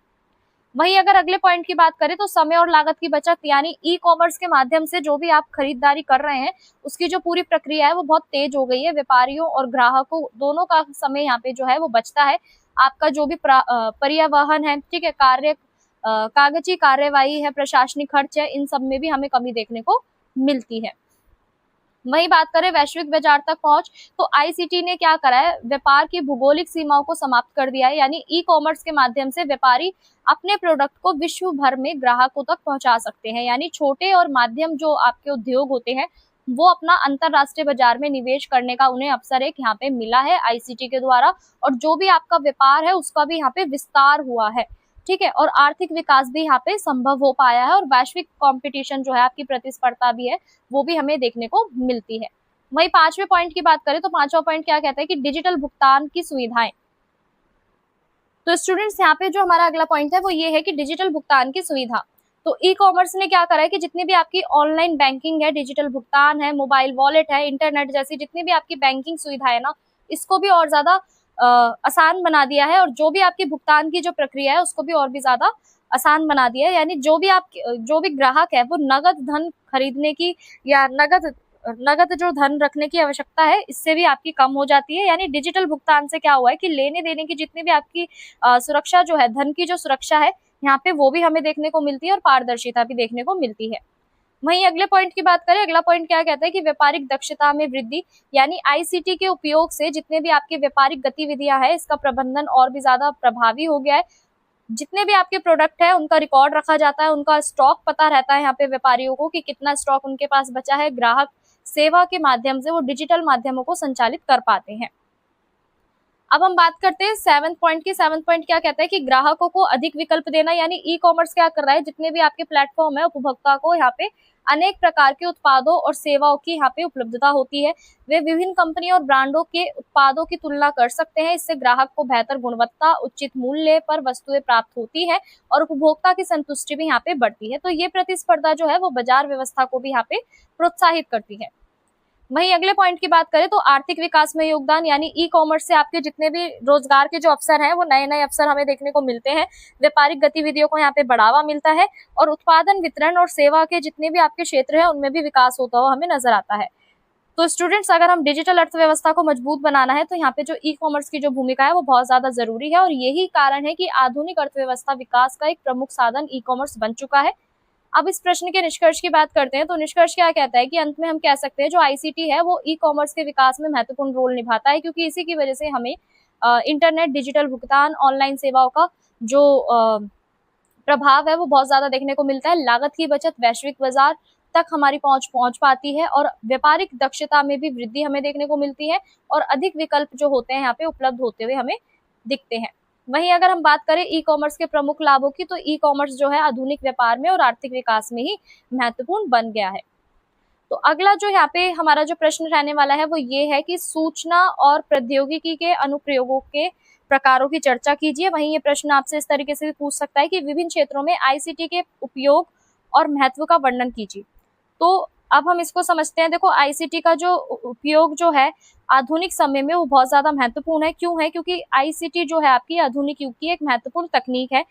[SPEAKER 1] वहीं अगर अगले पॉइंट की बात करें तो समय और लागत की बचत, यानी ई कॉमर्स के माध्यम से जो भी आप खरीदारी कर रहे हैं उसकी जो पूरी प्रक्रिया है वो बहुत तेज हो गई है। व्यापारियों और ग्राहकों दोनों का समय यहाँ पे जो है वो बचता है। आपका जो भी परिवहन है, ठीक है, कागजी कार्यवाही है, प्रशासनिक खर्च है, इन सब में भी हमें कमी देखने को मिलती है। वही बात करें वैश्विक बाजार तक पहुंच, तो आईसीटी ने क्या करा है, व्यापार की भौगोलिक सीमाओं को समाप्त कर दिया है। यानी ई कॉमर्स के माध्यम से व्यापारी अपने प्रोडक्ट को विश्व भर में ग्राहकों तक पहुंचा सकते हैं। यानी छोटे और माध्यम जो आपके उद्योग होते हैं वो अपना अंतरराष्ट्रीय बाजार में निवेश करने का उन्हें अवसर एक यहाँ पे मिला है आईसीटी के द्वारा, और जो भी आपका व्यापार है उसका भी यहाँ पे विस्तार हुआ है। ठीक है, और आर्थिक विकास भी यहाँ पे संभव हो पाया है और वैश्विक कंपटीशन जो है, आपकी प्रतिस्पर्धा भी है, वो भी हमें देखने को मिलती है। वही 5वें पॉइंट की बात करें तो 5वां पॉइंट क्या कहता है कि डिजिटल भुगतान की सुविधाएं। तो स्टूडेंट्स यहाँ पे जो हमारा अगला पॉइंट है वो ये है कि डिजिटल भुगतान की सुविधा। तो ई कॉमर्स ने क्या करा है कि जितनी भी आपकी ऑनलाइन बैंकिंग है, डिजिटल भुगतान है, मोबाइल वॉलेट है, इंटरनेट जैसी जितनी भी आपकी बैंकिंग सुविधा है ना, इसको भी और ज्यादा आसान बना दिया है और जो भी आपकी भुगतान की जो प्रक्रिया है उसको भी और भी ज्यादा आसान बना दिया है। यानी जो भी ग्राहक है वो नगद धन खरीदने की या नगद जो धन रखने की आवश्यकता है इससे भी आपकी कम हो जाती है। यानी डिजिटल भुगतान से क्या हुआ है कि लेने देने की जितनी भी आपकी सुरक्षा जो है, धन की जो सुरक्षा है यहाँ पे वो भी हमें देखने को मिलती है और पारदर्शिता भी देखने को मिलती है। वहीं अगले पॉइंट की बात करें, अगला पॉइंट क्या कहता है कि व्यापारिक दक्षता में वृद्धि। यानी आईसीटी के उपयोग से जितने भी आपकी व्यापारिक गतिविधियां हैं इसका प्रबंधन और भी ज्यादा प्रभावी हो गया है। जितने भी आपके प्रोडक्ट है उनका रिकॉर्ड रखा जाता है, उनका स्टॉक पता रहता है यहाँ पे व्यापारियों को कि कितना स्टॉक उनके पास बचा है। ग्राहक सेवा के माध्यम से वो डिजिटल माध्यमों को संचालित कर पाते हैं। अब हम बात करते हैं 7th पॉइंट की। 7th पॉइंट क्या कहता है कि ग्राहकों को अधिक विकल्प देना। यानी ई कॉमर्स क्या कर रहा है, जितने भी आपके प्लेटफॉर्म है उपभोक्ता को यहाँ पे अनेक प्रकार के उत्पादों और सेवाओं की यहाँ पे उपलब्धता होती है। वे विभिन्न कंपनियों और ब्रांडों के उत्पादों की तुलना कर सकते हैं। इससे ग्राहक को बेहतर गुणवत्ता, उचित मूल्य पर वस्तुएं प्राप्त होती है और उपभोक्ता की संतुष्टि भी यहाँ पे बढ़ती है। तो ये प्रतिस्पर्धा जो है वो बाजार व्यवस्था को भी यहाँ पे प्रोत्साहित करती है। वहीं अगले पॉइंट की बात करें तो आर्थिक विकास में योगदान, यानी ई कॉमर्स से आपके जितने भी रोजगार के जो अवसर हैं वो नए नए अवसर हमें देखने को मिलते हैं, व्यापारिक गतिविधियों को यहाँ पे बढ़ावा मिलता है और उत्पादन, वितरण और सेवा के जितने भी आपके क्षेत्र हैं उनमें भी विकास होता हुआ हमें नजर आता है। तो स्टूडेंट्स, अगर हम डिजिटल अर्थव्यवस्था को मजबूत बनाना है तो यहाँ पे जो ई कॉमर्स की जो भूमिका है वो बहुत ज्यादा जरूरी है और यही कारण है कि आधुनिक अर्थव्यवस्था विकास का एक प्रमुख साधन ई कॉमर्स बन चुका है। अब इस प्रश्न के निष्कर्ष की बात करते हैं तो निष्कर्ष क्या कहता है कि अंत में हम कह सकते हैं जो आईसीटी है वो ई कॉमर्स के विकास में महत्वपूर्ण रोल निभाता है, क्योंकि इसी की वजह से हमें इंटरनेट, डिजिटल भुगतान, ऑनलाइन सेवाओं का जो प्रभाव है वो बहुत ज्यादा देखने को मिलता है। लागत की बचत, वैश्विक बाजार तक हमारी पहुंच पाती है और व्यापारिक दक्षता में भी वृद्धि हमें देखने को मिलती है और अधिक विकल्प जो होते हैं यहाँ पे उपलब्ध होते हुए हमें दिखते हैं। वहीं अगर हम बात करें ई कॉमर्स के प्रमुख लाभों की, तो ई कॉमर्स जो है आधुनिक व्यापार में और आर्थिक विकास में ही महत्वपूर्ण बन गया है। तो अगला जो यहाँ पे हमारा जो प्रश्न रहने वाला है वो ये है कि सूचना और प्रौद्योगिकी के अनुप्रयोगों के प्रकारों की चर्चा कीजिए। वहीं ये प्रश्न आपसे इस तरीके से भी पूछ सकता है कि विभिन्न क्षेत्रों में आईसीटी के उपयोग और महत्व का वर्णन कीजिए। तो अब हम इसको समझते हैं। देखो, आईसीटी का जो उपयोग जो है आधुनिक समय में वो बहुत ज्यादा महत्वपूर्ण है। क्यों है? क्योंकि आईसीटी जो है आपकी आधुनिक युग की एक महत्वपूर्ण तकनीक है।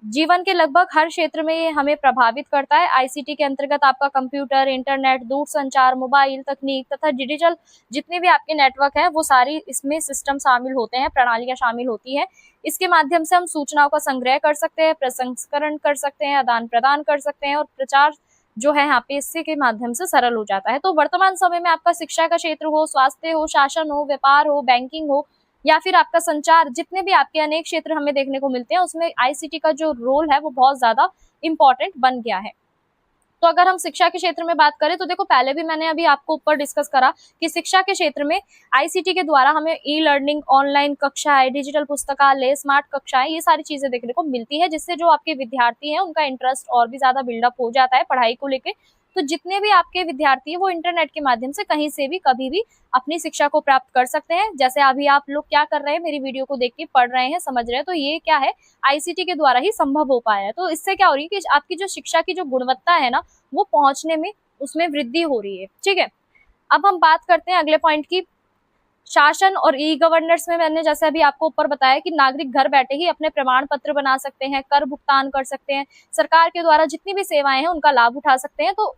[SPEAKER 1] जीवन के लगभग हर क्षेत्र में ये हमें प्रभावित करता है। आईसीटी के अंतर्गत आपका कंप्यूटर, इंटरनेट, दूरसंचार, मोबाइल तकनीक तथा डिजिटल जितने भी आपके नेटवर्क हैं वो सारी इसमें सिस्टम शामिल होते हैं, प्रणालियां शामिल होती हैं। इसके माध्यम से हम सूचनाओं का संग्रह कर सकते हैं, प्रसंस्करण कर सकते हैं, आदान प्रदान कर सकते हैं और प्रचार जो है यहाँ पे इससे के माध्यम से सरल हो जाता है। तो वर्तमान समय में आपका शिक्षा का क्षेत्र हो, स्वास्थ्य हो, शासन हो, व्यापार हो, बैंकिंग हो या फिर आपका संचार, जितने भी आपके अनेक क्षेत्र हमें देखने को मिलते हैं उसमें आईसीटी का जो रोल है वो बहुत ज्यादा इंपॉर्टेंट बन गया है। तो अगर हम शिक्षा के क्षेत्र में बात करें तो देखो, पहले भी मैंने अभी आपको ऊपर डिस्कस करा कि शिक्षा के क्षेत्र में आईसीटी के द्वारा हमें ई लर्निंग, ऑनलाइन कक्षाएं, डिजिटल पुस्तकालय, स्मार्ट कक्षाएं, ये सारी चीजें देखने को मिलती है, जिससे जो आपके विद्यार्थी हैं उनका इंटरेस्ट और भी ज्यादा बिल्डअप हो जाता है पढ़ाई को लेकर। तो जितने भी आपके विद्यार्थी हैं वो इंटरनेट के माध्यम से कहीं से भी कभी भी अपनी शिक्षा को प्राप्त कर सकते हैं। जैसे अभी आप लोग क्या कर रहे हैं, मेरी वीडियो को देख के पढ़ रहे हैं, समझ रहे हैं, तो ये क्या है, आईसीटी के द्वारा ही संभव हो पाया है। तो इससे क्या हो रही है कि आपकी जो शिक्षा की जो गुणवत्ता है ना वो पहुंचने में उसमें वृद्धि हो रही है। ठीक है, अब हम बात करते हैं अगले पॉइंट की। शासन और ई गवर्नेंस में मैंने जैसे अभी आपको ऊपर बताया कि नागरिक घर बैठे ही अपने प्रमाण पत्र बना सकते हैं, कर भुगतान कर सकते हैं, सरकार के द्वारा जितनी भी सेवाएं हैं उनका लाभ उठा सकते हैं। तो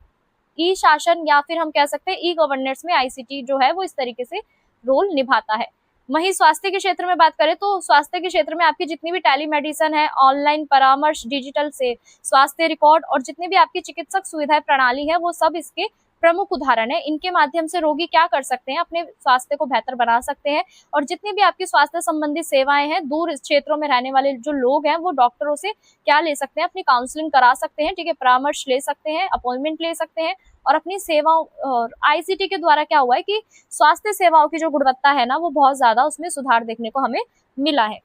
[SPEAKER 1] ई शासन या फिर हम कह सकते हैं ई गवर्नेंस में आईसीटी जो है वो इस तरीके से रोल निभाता है। वहीं स्वास्थ्य के क्षेत्र में बात करें तो स्वास्थ्य के क्षेत्र में आपकी जितनी भी टेलीमेडिसिन है, ऑनलाइन परामर्श, डिजिटल से स्वास्थ्य रिकॉर्ड और जितनी भी आपकी चिकित्सक सुविधाएं प्रणाली है वो सब इसके प्रमुख उदाहरण है। इनके माध्यम से रोगी क्या कर सकते हैं, अपने स्वास्थ्य को बेहतर बना सकते हैं और जितनी भी आपकी स्वास्थ्य संबंधी सेवाएं हैं, दूर क्षेत्रों में रहने वाले जो लोग हैं वो डॉक्टरों से क्या ले सकते हैं, अपनी काउंसलिंग करा सकते हैं, ठीक है, परामर्श ले सकते हैं, अपॉइंटमेंट ले सकते हैं और अपनी सेवाओं और आईसीटी के द्वारा क्या हुआ है कि स्वास्थ्य सेवाओं की जो गुणवत्ता है ना वो बहुत ज्यादा उसमें सुधार देखने को हमें मिला है।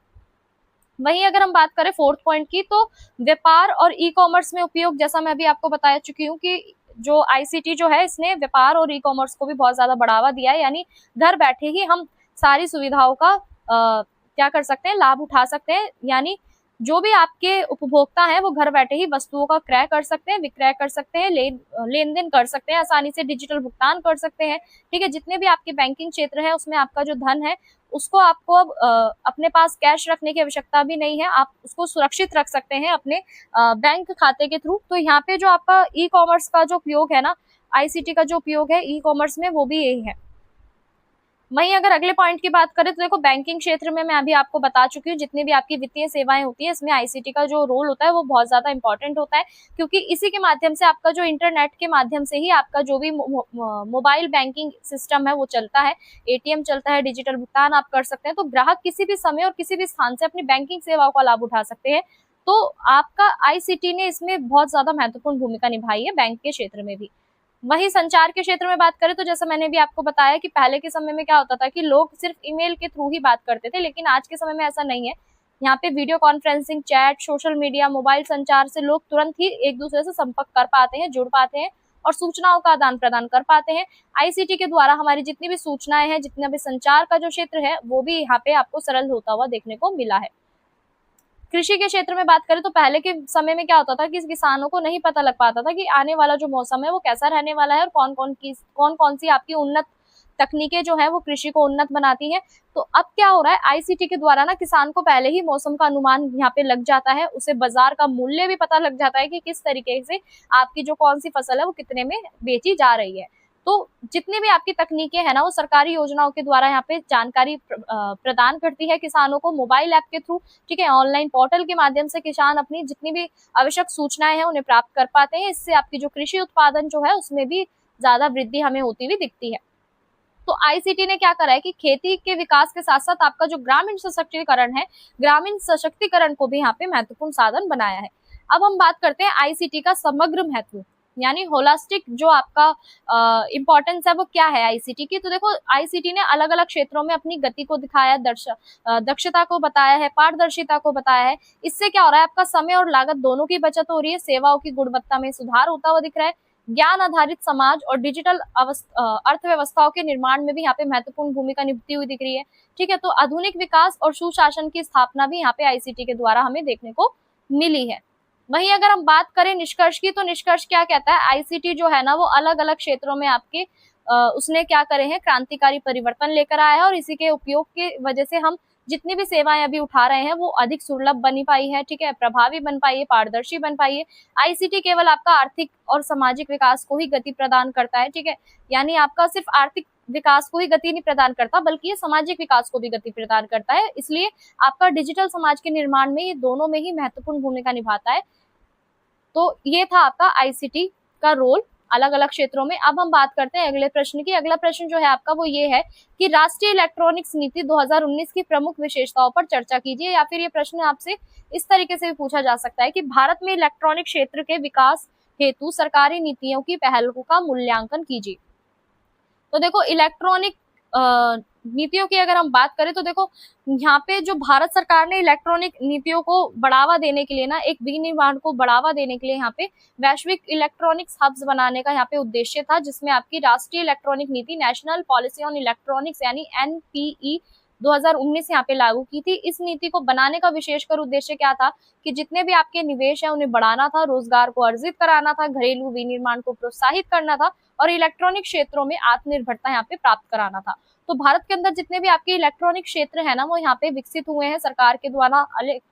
[SPEAKER 1] वहीं अगर हम बात करें फोर्थ पॉइंट की, तो व्यापार और ई कॉमर्स में उपयोग, जैसा मैं अभी आपको बता चुकी हूँ कि जो आईसीटी जो है इसने व्यापार और ई कॉमर्स को भी बहुत ज्यादा बढ़ावा दिया है, यानी घर बैठे ही हम सारी सुविधाओं का क्या कर सकते हैं, लाभ उठा सकते हैं। यानी जो भी आपके उपभोक्ता हैं वो घर बैठे ही वस्तुओं का क्रय कर सकते हैं, विक्रय कर सकते हैं, लेन देन कर सकते हैं, आसानी से डिजिटल भुगतान कर सकते हैं। ठीक है, जितने भी आपके बैंकिंग क्षेत्र है उसमें आपका जो धन है उसको आपको अब अपने पास कैश रखने की आवश्यकता भी नहीं है, आप उसको सुरक्षित रख सकते हैं अपने बैंक खाते के थ्रू। तो यहाँ पे जो आपका ई कॉमर्स का जो उपयोग है ना, आईसीटी का जो उपयोग है ई कॉमर्स में वो भी यही है। वहीं अगर अगले पॉइंट की बात करें तो देखो, बैंकिंग क्षेत्र में मैं अभी आपको बता चुकी हूँ जितनी भी आपकी वित्तीय सेवाएं होती है इसमें आईसीटी का जो रोल होता है वो बहुत ज्यादा इंपॉर्टेंट होता है, क्योंकि इसी के माध्यम से आपका जो इंटरनेट के माध्यम से ही आपका जो भी मोबाइल बैंकिंग सिस्टम है वो चलता है, एटीएम चलता है, डिजिटल भुगतान आप कर सकते हैं। तो ग्राहक किसी भी समय और किसी भी स्थान से अपनी बैंकिंग सेवाओं का लाभ उठा सकते हैं। तो आपका आईसीटी ने इसमें बहुत ज्यादा महत्वपूर्ण भूमिका निभाई है बैंक के क्षेत्र में भी। वहीं संचार के क्षेत्र में बात करें तो जैसा मैंने भी आपको बताया कि पहले के समय में क्या होता था कि लोग सिर्फ ईमेल के थ्रू ही बात करते थे, लेकिन आज के समय में ऐसा नहीं है। यहाँ पे video conferencing, chat, social media, mobile संचार से लोग तुरंत ही एक दूसरे से संपर्क कर पाते हैं, जुड़ पाते हैं और सूचनाओं का आदान प्रदान कर पाते हैं। आईसीटी के द्वारा हमारी जितनी भी सूचनाएं हैं, जितना भी संचार का जो क्षेत्र है वो भी यहाँ पे आपको सरल होता हुआ देखने को मिला है। कृषि के क्षेत्र में बात करें तो पहले के समय में क्या होता था कि किसानों को नहीं पता लग पाता था कि आने वाला जो मौसम है वो कैसा रहने वाला है और कौन कौन सी आपकी उन्नत तकनीकें जो है वो कृषि को उन्नत बनाती हैं। तो अब क्या हो रहा है, आईसीटी के द्वारा ना किसान को पहले ही मौसम का अनुमान यहाँ पे लग जाता है, उसे बाजार का मूल्य भी पता लग जाता है कि किस तरीके से आपकी जो कौन सी फसल है वो कितने में बेची जा रही है। तो जितनी भी आपकी तकनीकें हैं ना वो सरकारी योजनाओं के द्वारा यहाँ पे जानकारी प्रदान करती है किसानों को मोबाइल ऐप के थ्रू, ठीक है। ऑनलाइन पोर्टल के माध्यम से किसान अपनी जितनी भी आवश्यक सूचनाएं हैं उन्हें प्राप्त कर पाते हैं। इससे आपकी जो कृषि उत्पादन जो है उसमें भी ज्यादा वृद्धि हमें होती हुई दिखती है। तो आईसीटी ने क्या करा है कि खेती के विकास के साथ साथ आपका जो ग्रामीण सशक्तिकरण है, ग्रामीण सशक्तिकरण को भी यहाँ पे महत्वपूर्ण साधन बनाया है। अब हम बात करते हैं आईसीटी का समग्र महत्व, यानी होलिस्टिक जो आपका इम्पोर्टेंस है वो क्या है आईसीटी की। तो देखो आईसीटी ने अलग अलग क्षेत्रों में अपनी गति को दिखाया, दक्षता को बताया है, पारदर्शिता को बताया है। इससे क्या हो रहा है, आपका समय और लागत दोनों की बचत हो रही है, सेवाओं की गुणवत्ता में सुधार होता हुआ दिख रहा है, ज्ञान आधारित समाज और डिजिटल अर्थव्यवस्थाओं के निर्माण में भी यहाँ पे महत्वपूर्ण भूमिका निभाती हुई दिख रही है, ठीक है। तो आधुनिक विकास और सुशासन की स्थापना भी यहाँ पे आईसीटी के द्वारा हमें देखने को मिली है। वहीं अगर हम बात करें निष्कर्ष की, तो निष्कर्ष क्या कहता है, आईसीटी जो है ना वो अलग अलग क्षेत्रों में आपके उसने क्या करे हैं, क्रांतिकारी परिवर्तन लेकर आया है और इसी के उपयोग के वजह से हम जितनी भी सेवाएं अभी उठा रहे हैं वो अधिक सुलभ बनी पाई है, ठीक है, प्रभावी बन पाई है, पारदर्शी बन पाई है। आईसीटी केवल आपका आर्थिक और सामाजिक विकास को ही गति प्रदान करता है, ठीक है, यानी आपका सिर्फ आर्थिक विकास को ही गति नहीं प्रदान करता बल्कि ये सामाजिक विकास को भी गति प्रदान करता है। इसलिए आपका डिजिटल समाज के निर्माण में ये दोनों में ही महत्वपूर्ण भूमिका निभाता है। तो ये था आपका आईसीटी का रोल अलग अलग क्षेत्रों में। अब हम बात करते हैं अगले प्रश्न की। अगला प्रश्न जो है आपका वो ये है कि राष्ट्रीय इलेक्ट्रॉनिक्स नीति 2019 की प्रमुख विशेषताओं पर चर्चा कीजिए, या फिर ये प्रश्न आपसे इस तरीके से भी पूछा जा सकता है कि भारत में इलेक्ट्रॉनिक क्षेत्र के विकास हेतु सरकारी नीतियों की पहलों का मूल्यांकन कीजिए। तो देखो इलेक्ट्रॉनिक नीतियों की अगर हम बात करें तो देखो यहाँ पे जो भारत सरकार ने इलेक्ट्रॉनिक नीतियों को बढ़ावा देने के लिए ना, एक विनिर्माण को बढ़ावा देने के लिए यहाँ पे वैश्विक इलेक्ट्रॉनिक्स हब्स बनाने का यहाँ पे उद्देश्य था, जिसमें आपकी राष्ट्रीय इलेक्ट्रॉनिक नीति नेशनल पॉलिसी ऑन इलेक्ट्रॉनिक्स यानी एनपीई 2019 यहाँ पे लागू की थी। इस नीति को बनाने का विशेषकर उद्देश्य क्या था कि जितने भी आपके निवेश है उन्हें बढ़ाना था, रोजगार को अर्जित कराना था, घरेलू विनिर्माण को प्रोत्साहित करना था और इलेक्ट्रॉनिक क्षेत्रों में आत्मनिर्भरता यहाँ पे प्राप्त कराना था। तो भारत के अंदर जितने भी आपके इलेक्ट्रॉनिक क्षेत्र है ना वो यहाँ पे विकसित हुए हैं, सरकार के द्वारा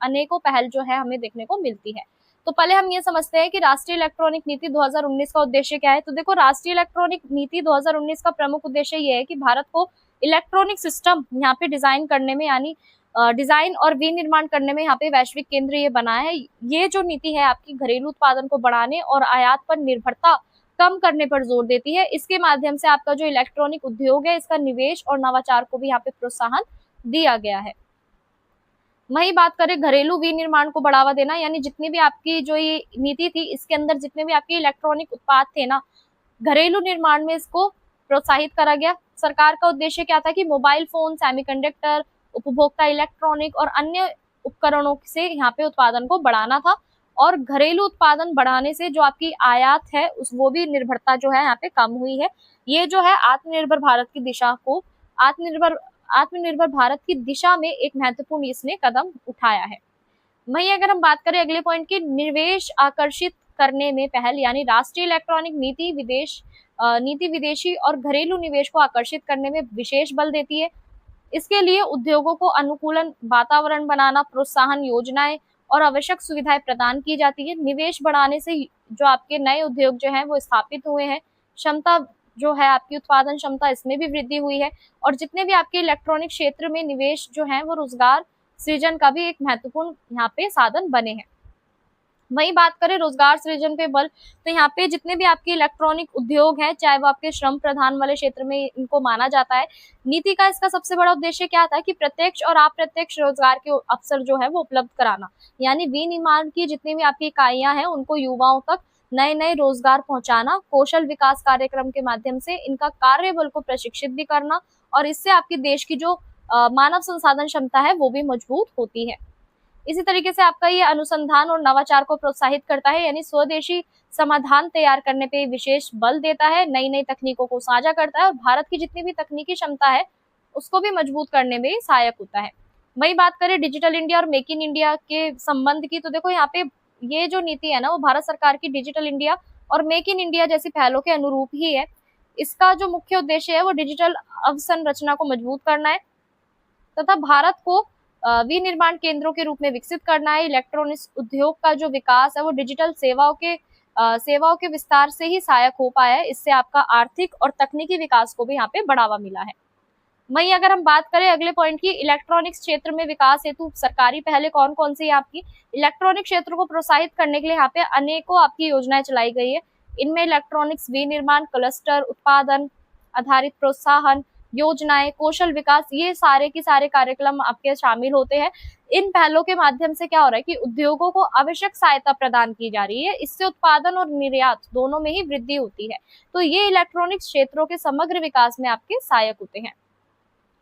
[SPEAKER 1] अनेकों पहल जो है हमें देखने को मिलती है। तो पहले हम ये समझते हैं कि राष्ट्रीय इलेक्ट्रॉनिक नीति 2019 का उद्देश्य क्या है। तो देखो राष्ट्रीय इलेक्ट्रॉनिक नीति 2019 का प्रमुख उद्देश्य ये है कि भारत को इलेक्ट्रॉनिक सिस्टम यहाँ पे डिजाइन करने में, यानी डिजाइन और विनिर्माण करने में यहाँ पे वैश्विक केंद्र ये बनाया है। ये जो नीति है आपकी घरेलू उत्पादन को बढ़ाने और आयात पर निर्भरता कम करने पर जोर देती है। इसके माध्यम से आपका जो इलेक्ट्रॉनिक उद्योग है इसका निवेश और नवाचार को भी यहाँ पे प्रोत्साहन दिया गया है। वही बात करें घरेलू विनिर्माण को बढ़ावा देना, यानी जितनी भी आपकी जो ये नीति थी इसके अंदर जितने भी आपके इलेक्ट्रॉनिक उत्पाद थे ना, घरेलू निर्माण में इसको प्रोत्साहित करा गया। सरकार का उद्देश्य क्या था कि मोबाइल फोन, सेमीकंडक्टर, उपभोक्ता इलेक्ट्रॉनिक और अन्य उपकरणों से यहाँ पे उत्पादन को बढ़ाना था और घरेलू उत्पादन बढ़ाने से जो आपकी आयात है उस वो भी निर्भरता जो है यहाँ पे कम हुई है। ये जो है आत्मनिर्भर भारत की दिशा को आत्मनिर्भर भारत की दिशा में एक महत्वपूर्ण इसने कदम उठाया है। वहीं अगर हम बात करें अगले पॉइंट की, निवेश आकर्षित करने में पहल, यानी राष्ट्रीय इलेक्ट्रॉनिक नीति विदेशी और घरेलू निवेश को आकर्षित करने में विशेष बल देती है। इसके लिए उद्योगों को अनुकूलन वातावरण बनाना, प्रोत्साहन योजनाएं और आवश्यक सुविधाएं प्रदान की जाती है। निवेश बढ़ाने से जो आपके नए उद्योग जो हैं वो स्थापित हुए हैं, क्षमता जो है आपकी उत्पादन क्षमता इसमें भी वृद्धि हुई है और जितने भी आपके इलेक्ट्रॉनिक क्षेत्र में निवेश जो है वो रोजगार सृजन का भी एक महत्वपूर्ण यहाँ पे साधन बने हैं। वही बात करें रोजगार सृजन पे बल, तो यहाँ पे जितने भी आपके इलेक्ट्रॉनिक उद्योग हैं चाहे वो आपके श्रम प्रधान वाले क्षेत्र में इनको माना जाता है। नीति का इसका सबसे बड़ा उद्देश्य क्या था कि प्रत्यक्ष और अप्रत्यक्ष रोजगार के अवसर जो है वो उपलब्ध कराना, यानी विनिर्माण की जितनी भी आपकी इकाइयां हैं उनको युवाओं तक नए नए रोजगार पहुंचाना, कौशल विकास कार्यक्रम के माध्यम से इनका कार्यबल को प्रशिक्षित भी करना और इससे आपकी देश की जो मानव संसाधन क्षमता है वो भी मजबूत होती है। इसी तरीके से आपका ये अनुसंधान और नवाचार को प्रोत्साहित करता है, यानी स्वदेशी समाधान तैयार करने पे विशेष बल देता है, नई नई तकनीकों को साझा करता है और भारत की जितनी भी तकनीकी क्षमता है उसको भी मजबूत करने में सहायक होता है। वही बात करें डिजिटल इंडिया और मेक इन इंडिया के संबंध की, तो देखो यहाँ पे ये जो नीति है ना वो भारत सरकार की डिजिटल इंडिया और मेक इन इंडिया जैसी पहलों के अनुरूप ही है। इसका जो मुख्य उद्देश्य है वो डिजिटल अवसंरचना को मजबूत करना है तथा भारत को विनिर्माण केंद्रों के रूप में विकसित करना है। इलेक्ट्रॉनिक्स उद्योग का जो विकास है वो डिजिटल सेवाओं के विस्तार से ही सहायक हो पाया है। इससे आपका आर्थिक और तकनीकी विकास को भी यहाँ पे बढ़ावा मिला है। वहीं अगर हम बात करें अगले पॉइंट की, इलेक्ट्रॉनिक्स क्षेत्र में विकास हेतु सरकारी पहले कौन कौन सी है आपकी। इलेक्ट्रॉनिक क्षेत्र को प्रोत्साहित करने के लिए यहाँ पे अनेकों आपकी योजनाएं चलाई गई है। इनमें इलेक्ट्रॉनिक्स विनिर्माण क्लस्टर, उत्पादन आधारित प्रोत्साहन योजनाएं, कौशल विकास, ये सारे के सारे कार्यक्रम आपके शामिल होते हैं। इन पहलों के माध्यम से क्या हो रहा है कि उद्योगों को आवश्यक सहायता प्रदान की जा रही है। इससे उत्पादन और निर्यात दोनों में ही वृद्धि होती है। तो ये इलेक्ट्रॉनिक्स क्षेत्रों के समग्र विकास में आपके सहायक होते हैं।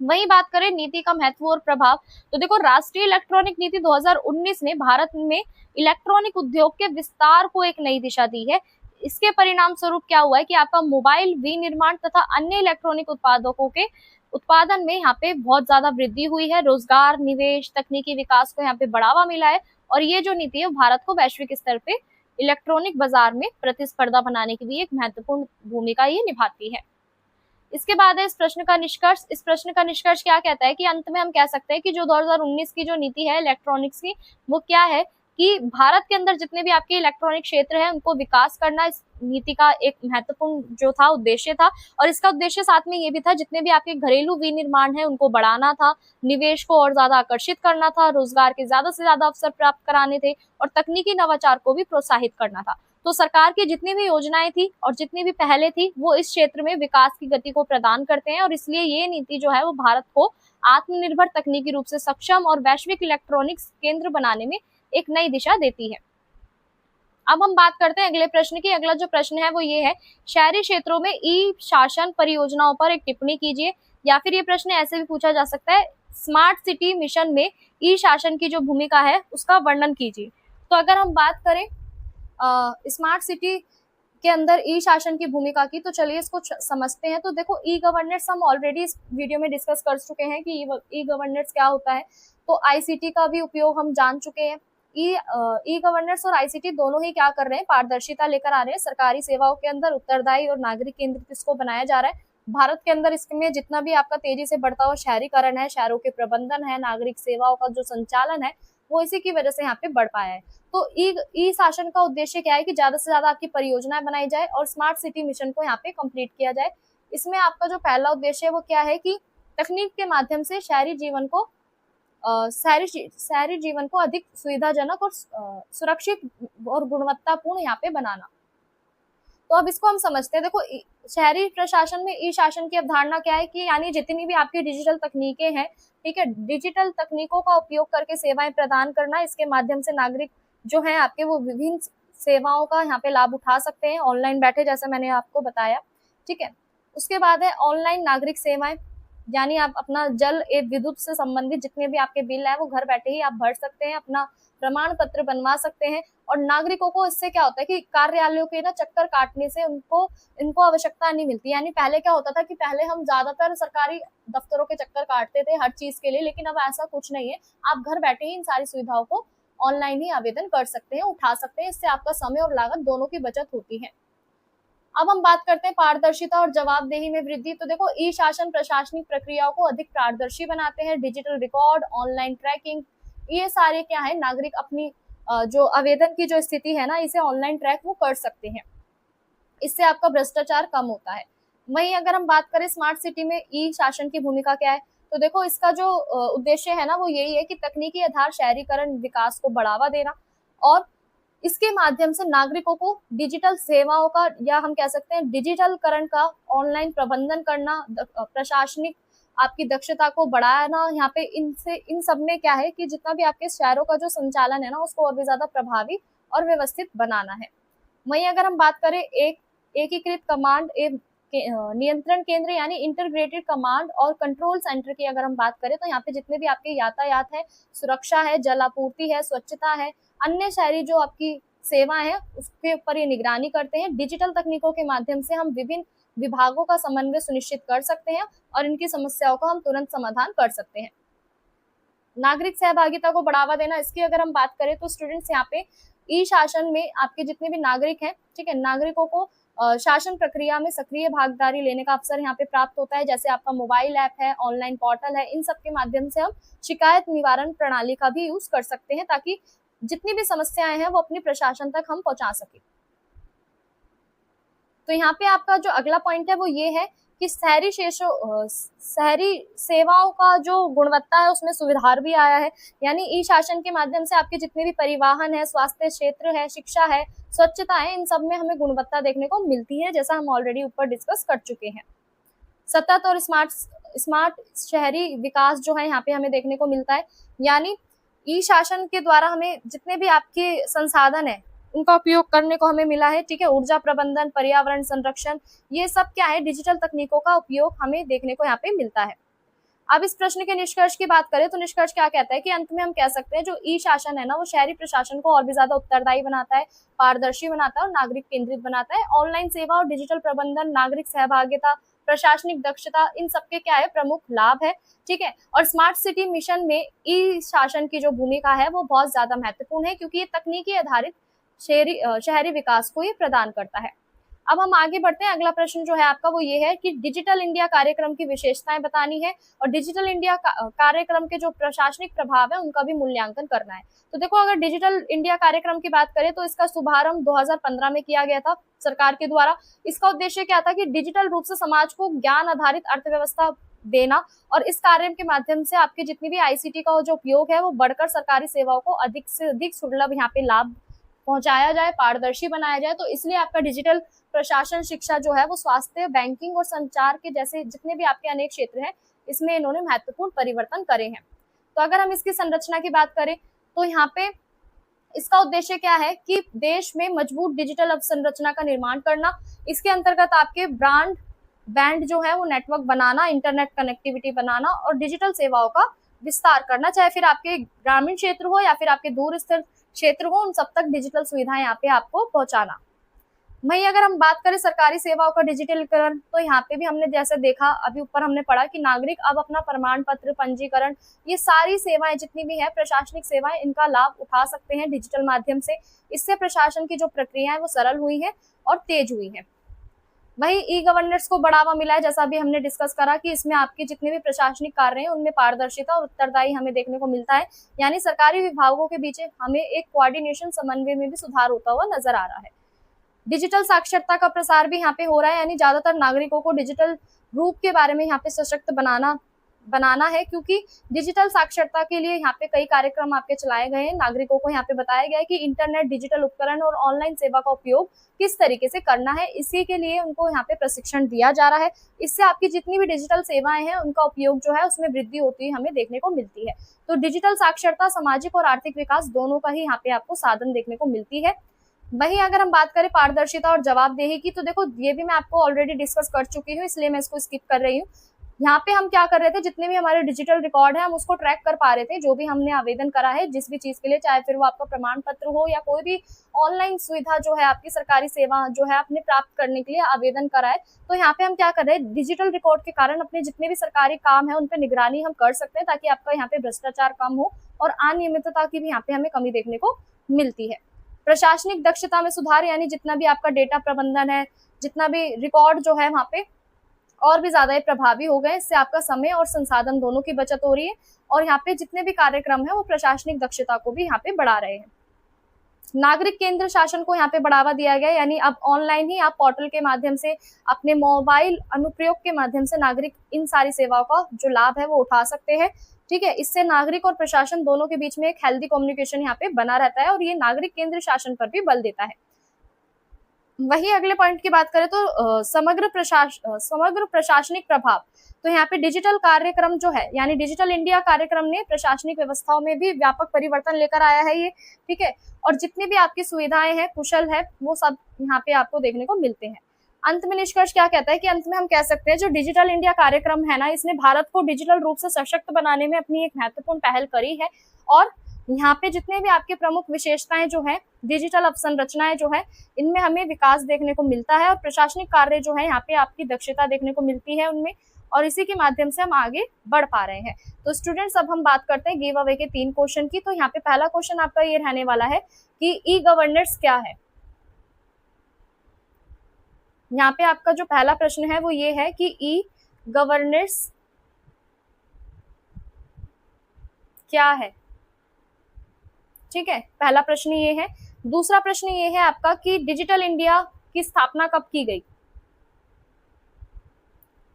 [SPEAKER 1] वही बात करें नीति का महत्व और प्रभाव, तो देखो राष्ट्रीय इलेक्ट्रॉनिक नीति 2019 ने भारत में इलेक्ट्रॉनिक उद्योग के विस्तार को एक नई दिशा दी है। इसके परिणाम स्वरूप क्या हुआ है कि आपका मोबाइल विनिर्माण तथा अन्य इलेक्ट्रॉनिक उत्पादकों के उत्पादन में यहाँ पे बहुत ज्यादा वृद्धि हुई है। रोजगार, निवेश, तकनीकी विकास को यहाँ पे बढ़ावा मिला है और ये जो नीति है भारत को वैश्विक स्तर पे इलेक्ट्रॉनिक बाजार में प्रतिस्पर्धा बनाने की भी एक महत्वपूर्ण भूमिका ये निभाती है। इसके बाद है इस प्रश्न का निष्कर्ष। इस प्रश्न का निष्कर्ष क्या कहता है कि अंत में हम कह सकते हैं कि जो 2019 की जो नीति है इलेक्ट्रॉनिक्स की, वो क्या है कि भारत के अंदर जितने भी आपके इलेक्ट्रॉनिक क्षेत्र हैं उनको विकास करना इस नीति का एक महत्वपूर्ण जो था उद्देश्य था। और इसका उद्देश्य साथ में ये भी था जितने भी आपके घरेलू विनिर्माण है उनको बढ़ाना था, निवेश को और ज्यादा आकर्षित करना था, रोजगार के ज्यादा से ज्यादा अवसर प्राप्त कराने थे और तकनीकी नवाचार को भी प्रोत्साहित करना था। तो सरकार की जितनी भी योजनाएं थी और जितनी भी पहले थी वो इस क्षेत्र में विकास की गति को प्रदान करते हैं और इसलिए ये नीति जो है वो भारत को आत्मनिर्भर, तकनीकी रूप से सक्षम और वैश्विक इलेक्ट्रॉनिक्स केंद्र बनाने में एक नई दिशा देती है। अब हम बात करते हैं अगले प्रश्न की। अगला जो प्रश्न है वो ये है, शहरी क्षेत्रों में ई शासन परियोजनाओं पर एक टिप्पणी कीजिए। या फिर ये प्रश्न ऐसे भी पूछा जा सकता है, स्मार्ट सिटी मिशन में ई शासन की जो भूमिका है उसका वर्णन कीजिए। तो अगर हम बात करें स्मार्ट सिटी के अंदर ई शासन की भूमिका की, तो चलिए इसको समझते हैं। तो देखो ई गवर्नेंस हम ऑलरेडी इस वीडियो में डिस्कस कर चुके हैं कि ई गवर्नेंस क्या होता है। तो आईसीटी का भी उपयोग हम जान चुके हैं। ई गवर्नेंस और आईसीटी दोनों ही क्या कर रहे हैं, पारदर्शिता लेकर आ रहे हैं। सरकारी सेवाओं के अंदर उत्तरदायी और नागरिक केंद्रित इसको बनाया जा रहा है। भारत के अंदर इसमें जितना भी आपका तेजी से बढ़ता हुआ शहरीकरण है, शहरों के प्रबंधन है, नागरिक सेवाओं का जो संचालन है वो इसी की वजह से यहाँ पे बढ़ पाया है। तो ई शासन का उद्देश्य क्या है कि ज्यादा से ज्यादा आपकी परियोजनाएं बनाई जाए और स्मार्ट सिटी मिशन को यहाँ पे कंप्लीट किया जाए। इसमें आपका जो पहला उद्देश्य है वो क्या है कि तकनीक के माध्यम से शहरी जीवन को अधिक सुविधाजनक और सुरक्षित और गुणवत्तापूर्ण यहाँ पे बनाना। तो अब इसको हम समझते हैं। देखो शहरी प्रशासन में ई शासन की अवधारणा क्या है कि यानी जितनी भी आपकी डिजिटल तकनीकें हैं, ठीक है, डिजिटल तकनीकों का उपयोग करके सेवाएं प्रदान करना। इसके माध्यम से नागरिक जो है आपके वो विभिन्न सेवाओं का यहाँ पे लाभ उठा सकते हैं ऑनलाइन बैठे, जैसे मैंने आपको बताया, ठीक है। उसके बाद है ऑनलाइन नागरिक सेवाएं, यानी आप अपना जल एवं विद्युत से संबंधित जितने भी आपके बिल है वो घर बैठे ही आप भर सकते हैं, अपना प्रमाण पत्र बनवा सकते हैं। और नागरिकों को इससे क्या होता है कि कार्यालयों के ना चक्कर काटने से इनको आवश्यकता नहीं मिलती। यानी पहले क्या होता था कि पहले हम ज्यादातर सरकारी दफ्तरों के चक्कर काटते थे हर चीज के लिए, लेकिन अब ऐसा कुछ नहीं है। आप घर बैठे ही इन सारी सुविधाओं को ऑनलाइन ही आवेदन कर सकते हैं, उठा सकते हैं। इससे आपका समय और लागत दोनों की बचत होती है। अब हम बात करते हैं पारदर्शिता और जवाबदेही में वृद्धि। तो देखो ई शासन प्रशासनिक प्रक्रियाओं को अधिक पारदर्शी बनाते हैं। डिजिटल रिकॉर्ड, ऑनलाइन ट्रैकिंग, ये सारे क्या है, नागरिक अपनी जो आवेदन की जो स्थिति है ना इसे ऑनलाइन ट्रैक वो कर सकते हैं। इससे आपका भ्रष्टाचार कम होता है। वहीं अगर हम बात करें स्मार्ट सिटी में ई शासन की भूमिका क्या है, तो देखो इसका जो उद्देश्य है ना वो यही है कि तकनीकी आधार शहरीकरण विकास को बढ़ावा देना और इसके माध्यम से नागरिकों को डिजिटल सेवाओं का या हम कह सकते हैं डिजिटलकरण का ऑनलाइन प्रबंधन करना, प्रशासनिक आपकी दक्षता को बढ़ाना। यहाँ पे इन सब में क्या है कि जितना भी आपके शहरों का जो संचालन है ना उसको और भी ज्यादा प्रभावी और व्यवस्थित बनाना है। वहीं अगर हम बात करें एकीकृत कमांड एवं नियंत्रण केंद्र यानी इंटीग्रेटेड कमांड और कंट्रोल सेंटर की अगर हम बात करें, तो यहाँ पे जितने भी आपके यातायात है, सुरक्षा है, जल आपूर्ति है, स्वच्छता है, अन्य शहरी जो आपकी सेवाएं हैं उसके ऊपर ये निगरानी करते हैं। डिजिटल तकनीकों के माध्यम से हम विभिन्न विभागों का समन्वय सुनिश्चित कर सकते हैं और इनकी समस्याओं का हम तुरंत समाधान कर सकते हैं। नागरिक सहभागिता को बढ़ावा देना, इसकी अगर हम बात करें तो स्टूडेंट्स यहाँ पे ई शासन में आपके जितने भी नागरिक हैं, ठीक है, नागरिकों को शासन प्रक्रिया में सक्रिय भागीदारी लेने का अवसर यहाँ पे प्राप्त होता है। जैसे आपका मोबाइल ऐप है, ऑनलाइन पोर्टल है, इन सब के माध्यम से हम शिकायत निवारण प्रणाली का भी यूज कर सकते हैं, ताकि जितनी भी समस्याएं हैं वो अपने प्रशासन तक हम पहुंचा सके। तो यहाँ पे आपका जो अगला पॉइंट है वो ये है कि शहरी सेवाओं का जो गुणवत्ता है उसमें सुधार भी आया है। यानी ई शासन के माध्यम से आपके जितने भी परिवहन है, स्वास्थ्य क्षेत्र है, शिक्षा है, स्वच्छता है, इन सब में हमें गुणवत्ता देखने को मिलती है, जैसा हम ऑलरेडी ऊपर डिस्कस कर चुके हैं। सतत और स्मार्ट शहरी विकास जो है यहाँ पे हमें देखने को मिलता है। यानी ई शासन के द्वारा हमें जितने भी आपके संसाधन है उनका उपयोग करने को हमें मिला है, ठीक है। ऊर्जा प्रबंधन, पर्यावरण संरक्षण, ये सब क्या है, डिजिटल तकनीकों का उपयोग हमें देखने को यहाँ पे मिलता है। अब इस प्रश्न के निष्कर्ष की बात करें तो निष्कर्ष क्या कहता है कि अंत में हम कह सकते हैं जो ई शासन है ना, वो शहरी प्रशासन को और भी ज्यादा उत्तरदायी बनाता है, पारदर्शी बनाता है और नागरिक केंद्रित बनाता है। ऑनलाइन सेवा और डिजिटल प्रबंधन, नागरिक सहभागिता, प्रशासनिक दक्षता, इन सबके क्या है, प्रमुख लाभ है, ठीक है। और स्मार्ट सिटी मिशन में ई शासन की जो भूमिका है वो बहुत ज्यादा महत्वपूर्ण है, क्योंकि ये तकनीकी आधारित शहरी विकास को ये प्रदान करता है। अब हम आगे बढ़ते हैं। अगला प्रश्न जो है आपका वो ये है कि डिजिटल इंडिया कार्यक्रम की विशेषताएं बतानी है और डिजिटल इंडिया कार्यक्रम के जो प्रशासनिक प्रभाव है उनका भी मूल्यांकन करना है। तो देखो, अगर डिजिटल इंडिया कार्यक्रम की बात करें तो इसका शुभारंभ 2015 में किया गया था सरकार के द्वारा। इसका उद्देश्य क्या था कि डिजिटल रूप से समाज को ज्ञान आधारित अर्थव्यवस्था देना, और इस कार्य के माध्यम से आपकी जितनी भी आईसीटी का जो उपयोग है वो बढ़कर सरकारी सेवाओं को अधिक से अधिक सुलभ यहाँ पे लाभ पहुंचाया जाए, पारदर्शी बनाया जाए। तो इसलिए आपका डिजिटल प्रशासन, शिक्षा जो है वो स्वास्थ्य, बैंकिंग और संचार के जैसे जितने भी आपके अनेक क्षेत्र हैं, इसमें इन्होंने महत्वपूर्ण परिवर्तन करे हैं। तो अगर हम इसकी संरचना की बात करें तो यहाँ पे इसका उद्देश्य क्या है कि देश में मजबूत डिजिटल अवसंरचना का निर्माण करना। इसके अंतर्गत आपके बैंड जो है वो नेटवर्क बनाना, इंटरनेट कनेक्टिविटी बनाना और डिजिटल सेवाओं का विस्तार करना, चाहे फिर आपके ग्रामीण क्षेत्र हो या फिर आपके दूर स्थित क्षेत्र हो, उन सब तक डिजिटल सुविधाएं यहाँ पे आपको पहुंचाना। वहीं अगर हम बात करें सरकारी सेवाओं का डिजिटलीकरण, तो यहाँ पे भी हमने जैसे देखा, अभी ऊपर हमने पढ़ा कि नागरिक अब अपना प्रमाण पत्र, पंजीकरण, ये सारी सेवाएं जितनी भी है प्रशासनिक सेवाएं, इनका लाभ उठा सकते हैं डिजिटल माध्यम से। इससे प्रशासन की जो प्रक्रिया है वो सरल हुई है और तेज हुई है। वही ई गवर्नेंस को बढ़ावा मिला है, जैसा भी हमने डिस्कस करा कि इसमें आपके जितने भी प्रशासनिक कार्य हैं उनमें पारदर्शिता और उत्तरदायी हमें देखने को मिलता है। यानी सरकारी विभागों के बीच हमें एक कोऑर्डिनेशन, समन्वय में भी सुधार होता हुआ नजर आ रहा है। डिजिटल साक्षरता का प्रसार भी यहाँ पे हो रहा है, यानी ज्यादातर नागरिकों को डिजिटल रूप के बारे में यहाँ पे सशक्त बनाना है, क्योंकि डिजिटल साक्षरता के लिए यहाँ पे कई कार्यक्रम आपके चलाए गए हैं। नागरिकों को यहाँ पे बताया गया है कि इंटरनेट, डिजिटल उपकरण और ऑनलाइन सेवा का उपयोग किस तरीके से करना है, इसी के लिए उनको यहाँ पे प्रशिक्षण दिया जा रहा है। इससे आपकी जितनी भी डिजिटल सेवाएं हैं उनका उपयोग जो है उसमें वृद्धि होती है हमें देखने को मिलती है। तो डिजिटल साक्षरता सामाजिक और आर्थिक विकास दोनों का ही यहाँ पे आपको साधन देखने को मिलती है। वहीं अगर हम बात करें पारदर्शिता और जवाबदेही की, तो देखो ये भी मैं आपको ऑलरेडी डिस्कस कर चुकी हूँ, इसलिए मैं इसको स्किप कर रही हूँ। यहाँ पे हम क्या कर रहे थे, जितने भी हमारे डिजिटल रिकॉर्ड है हम उसको ट्रैक कर पा रहे थे, जो भी हमने आवेदन करा है जिस भी चीज के लिए, चाहे फिर वो आपका प्रमाण पत्र हो या कोई भी ऑनलाइन सुविधा जो है आपकी सरकारी सेवा जो है आपने प्राप्त करने के लिए आवेदन करा है। तो यहाँ पे हम क्या कर रहे हैं, डिजिटल रिकॉर्ड के कारण अपने जितने भी सरकारी काम है उन पे निगरानी हम कर सकते हैं, ताकि आपका यहाँ पे भ्रष्टाचार कम हो और अनियमितता की भी यहाँ पे हमें कमी देखने को मिलती है। प्रशासनिक दक्षता में सुधार, यानी जितना भी आपका डेटा प्रबंधन है, जितना भी रिकॉर्ड जो है वहाँ पे और भी ज्यादा प्रभावी हो गए। इससे आपका समय और संसाधन दोनों की बचत हो रही है और यहाँ पे जितने भी कार्यक्रम है वो प्रशासनिक दक्षता को भी यहाँ पे बढ़ा रहे हैं। नागरिक केंद्र शासन को यहाँ पे बढ़ावा दिया गया, यानी अब ऑनलाइन ही आप पोर्टल के माध्यम से, अपने मोबाइल अनुप्रयोग के माध्यम से नागरिक इन सारी सेवाओं का जो लाभ है वो उठा सकते हैं, ठीक है। इससे नागरिक और प्रशासन दोनों के बीच में एक हेल्दी कम्युनिकेशन यहाँ पे बना रहता है और ये नागरिक केंद्र शासन पर भी बल देता है। वही अगले पॉइंट की बात करें तो समग्र प्रशासनिक प्रभाव, तो यहाँ पे डिजिटल कार्यक्रम जो है, यानी डिजिटल इंडिया कार्यक्रम ने प्रशासनिक व्यवस्थाओं में भी व्यापक परिवर्तन लेकर आया है ये, ठीक है। और जितनी भी आपकी सुविधाएं हैं, कुशल है, वो सब यहाँ पे आपको देखने को मिलते हैं। अंत में निष्कर्ष क्या कहता है कि अंत में हम कह सकते हैं जो डिजिटल इंडिया कार्यक्रम है ना, इसने भारत को डिजिटल रूप से सशक्त बनाने में अपनी एक महत्वपूर्ण पहल करी है और यहाँ पे जितने भी आपके प्रमुख विशेषताएं जो है, डिजिटल अवसंरचनाएं जो है, इनमें हमें विकास देखने को मिलता है और प्रशासनिक कार्य जो है यहाँ पे आपकी दक्षता देखने को मिलती है उनमें, और इसी के माध्यम से हम आगे बढ़ पा रहे हैं। तो स्टूडेंट्स अब हम बात करते हैं गिव अवे के 3 क्वेश्चन की। तो यहाँ पे पहला क्वेश्चन आपका ये रहने वाला है कि ई गवर्नेंस क्या है। यहाँ पे आपका जो पहला प्रश्न है वो ये है कि ई गवर्नेंस क्या है। ठीक है, पहला प्रश्न ये है। दूसरा प्रश्न ये है आपका कि डिजिटल इंडिया की स्थापना कब की गई।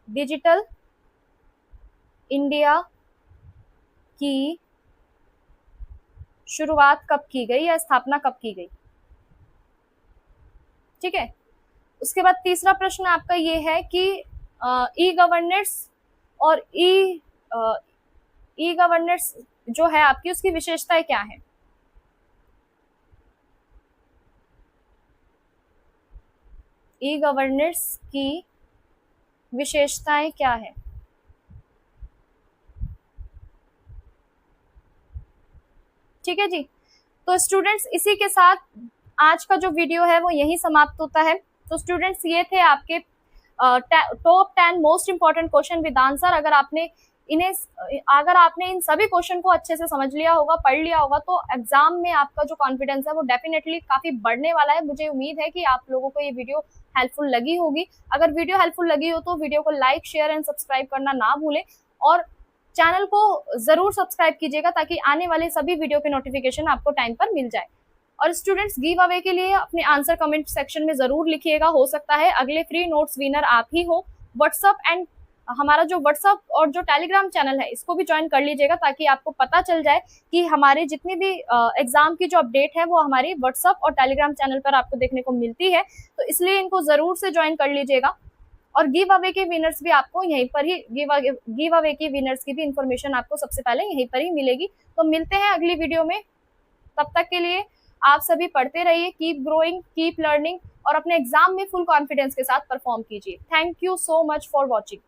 [SPEAKER 1] डिजिटल इंडिया की शुरुआत कब की गई या स्थापना कब की गई। ठीक है, उसके बाद तीसरा प्रश्न आपका ये है कि ई गवर्नेंस और ई गवर्नेंस जो है आपकी उसकी विशेषताएं क्या है। ई गवर्नेंस की विशेषताएं क्या है। ठीक है जी, तो स्टूडेंट्स इसी के साथ आज का जो वीडियो है वो यहीं समाप्त होता है। तो स्टूडेंट्स ये थे आपके top 10 most important question with answer. अगर आपने इन सभी क्वेश्चन को अच्छे से समझ लिया होगा, पढ़ लिया होगा, तो एग्जाम में आपका जो कॉन्फिडेंस है वो डेफिनेटली काफी बढ़ने वाला है। मुझे उम्मीद है कि आप लोगों को ये वीडियो हेल्पफुल लगी होगी। अगर वीडियो हेल्पफुल लगी हो तो वीडियो को लाइक, शेयर एंड सब्सक्राइब करना ना भूलें और चैनल को जरूर सब्सक्राइब कीजिएगा ताकि आने वाले सभी वीडियो के नोटिफिकेशन आपको टाइम पर मिल जाए। और स्टूडेंट्स गिव अवे के लिए अपने आंसर कमेंट सेक्शन में जरूर लिखिएगा। हो सकता है अगले फ्री नोट्स विनर आप ही हो। व्हाट्सअप एंड हमारा जो व्हाट्सअप और जो टेलीग्राम चैनल है इसको भी ज्वाइन कर लीजिएगा ताकि आपको पता चल जाए कि हमारे जितनी भी एग्जाम की जो अपडेट है वो हमारी व्हाट्सअप और टेलीग्राम चैनल पर आपको देखने को मिलती है। तो इसलिए इनको जरूर से ज्वाइन कर लीजिएगा। और गिव अवे के विनर्स भी आपको यहीं पर ही गिव अवे के विनर्स की भी इंफॉर्मेशन आपको सबसे पहले यहीं पर ही मिलेगी। तो मिलते हैं अगली वीडियो में। तब तक के लिए आप सभी पढ़ते रहिए, कीप ग्रोइंग, कीप लर्निंग और अपने एग्जाम में फुल कॉन्फिडेंस के साथ परफॉर्म कीजिए। Thank you so much for watching.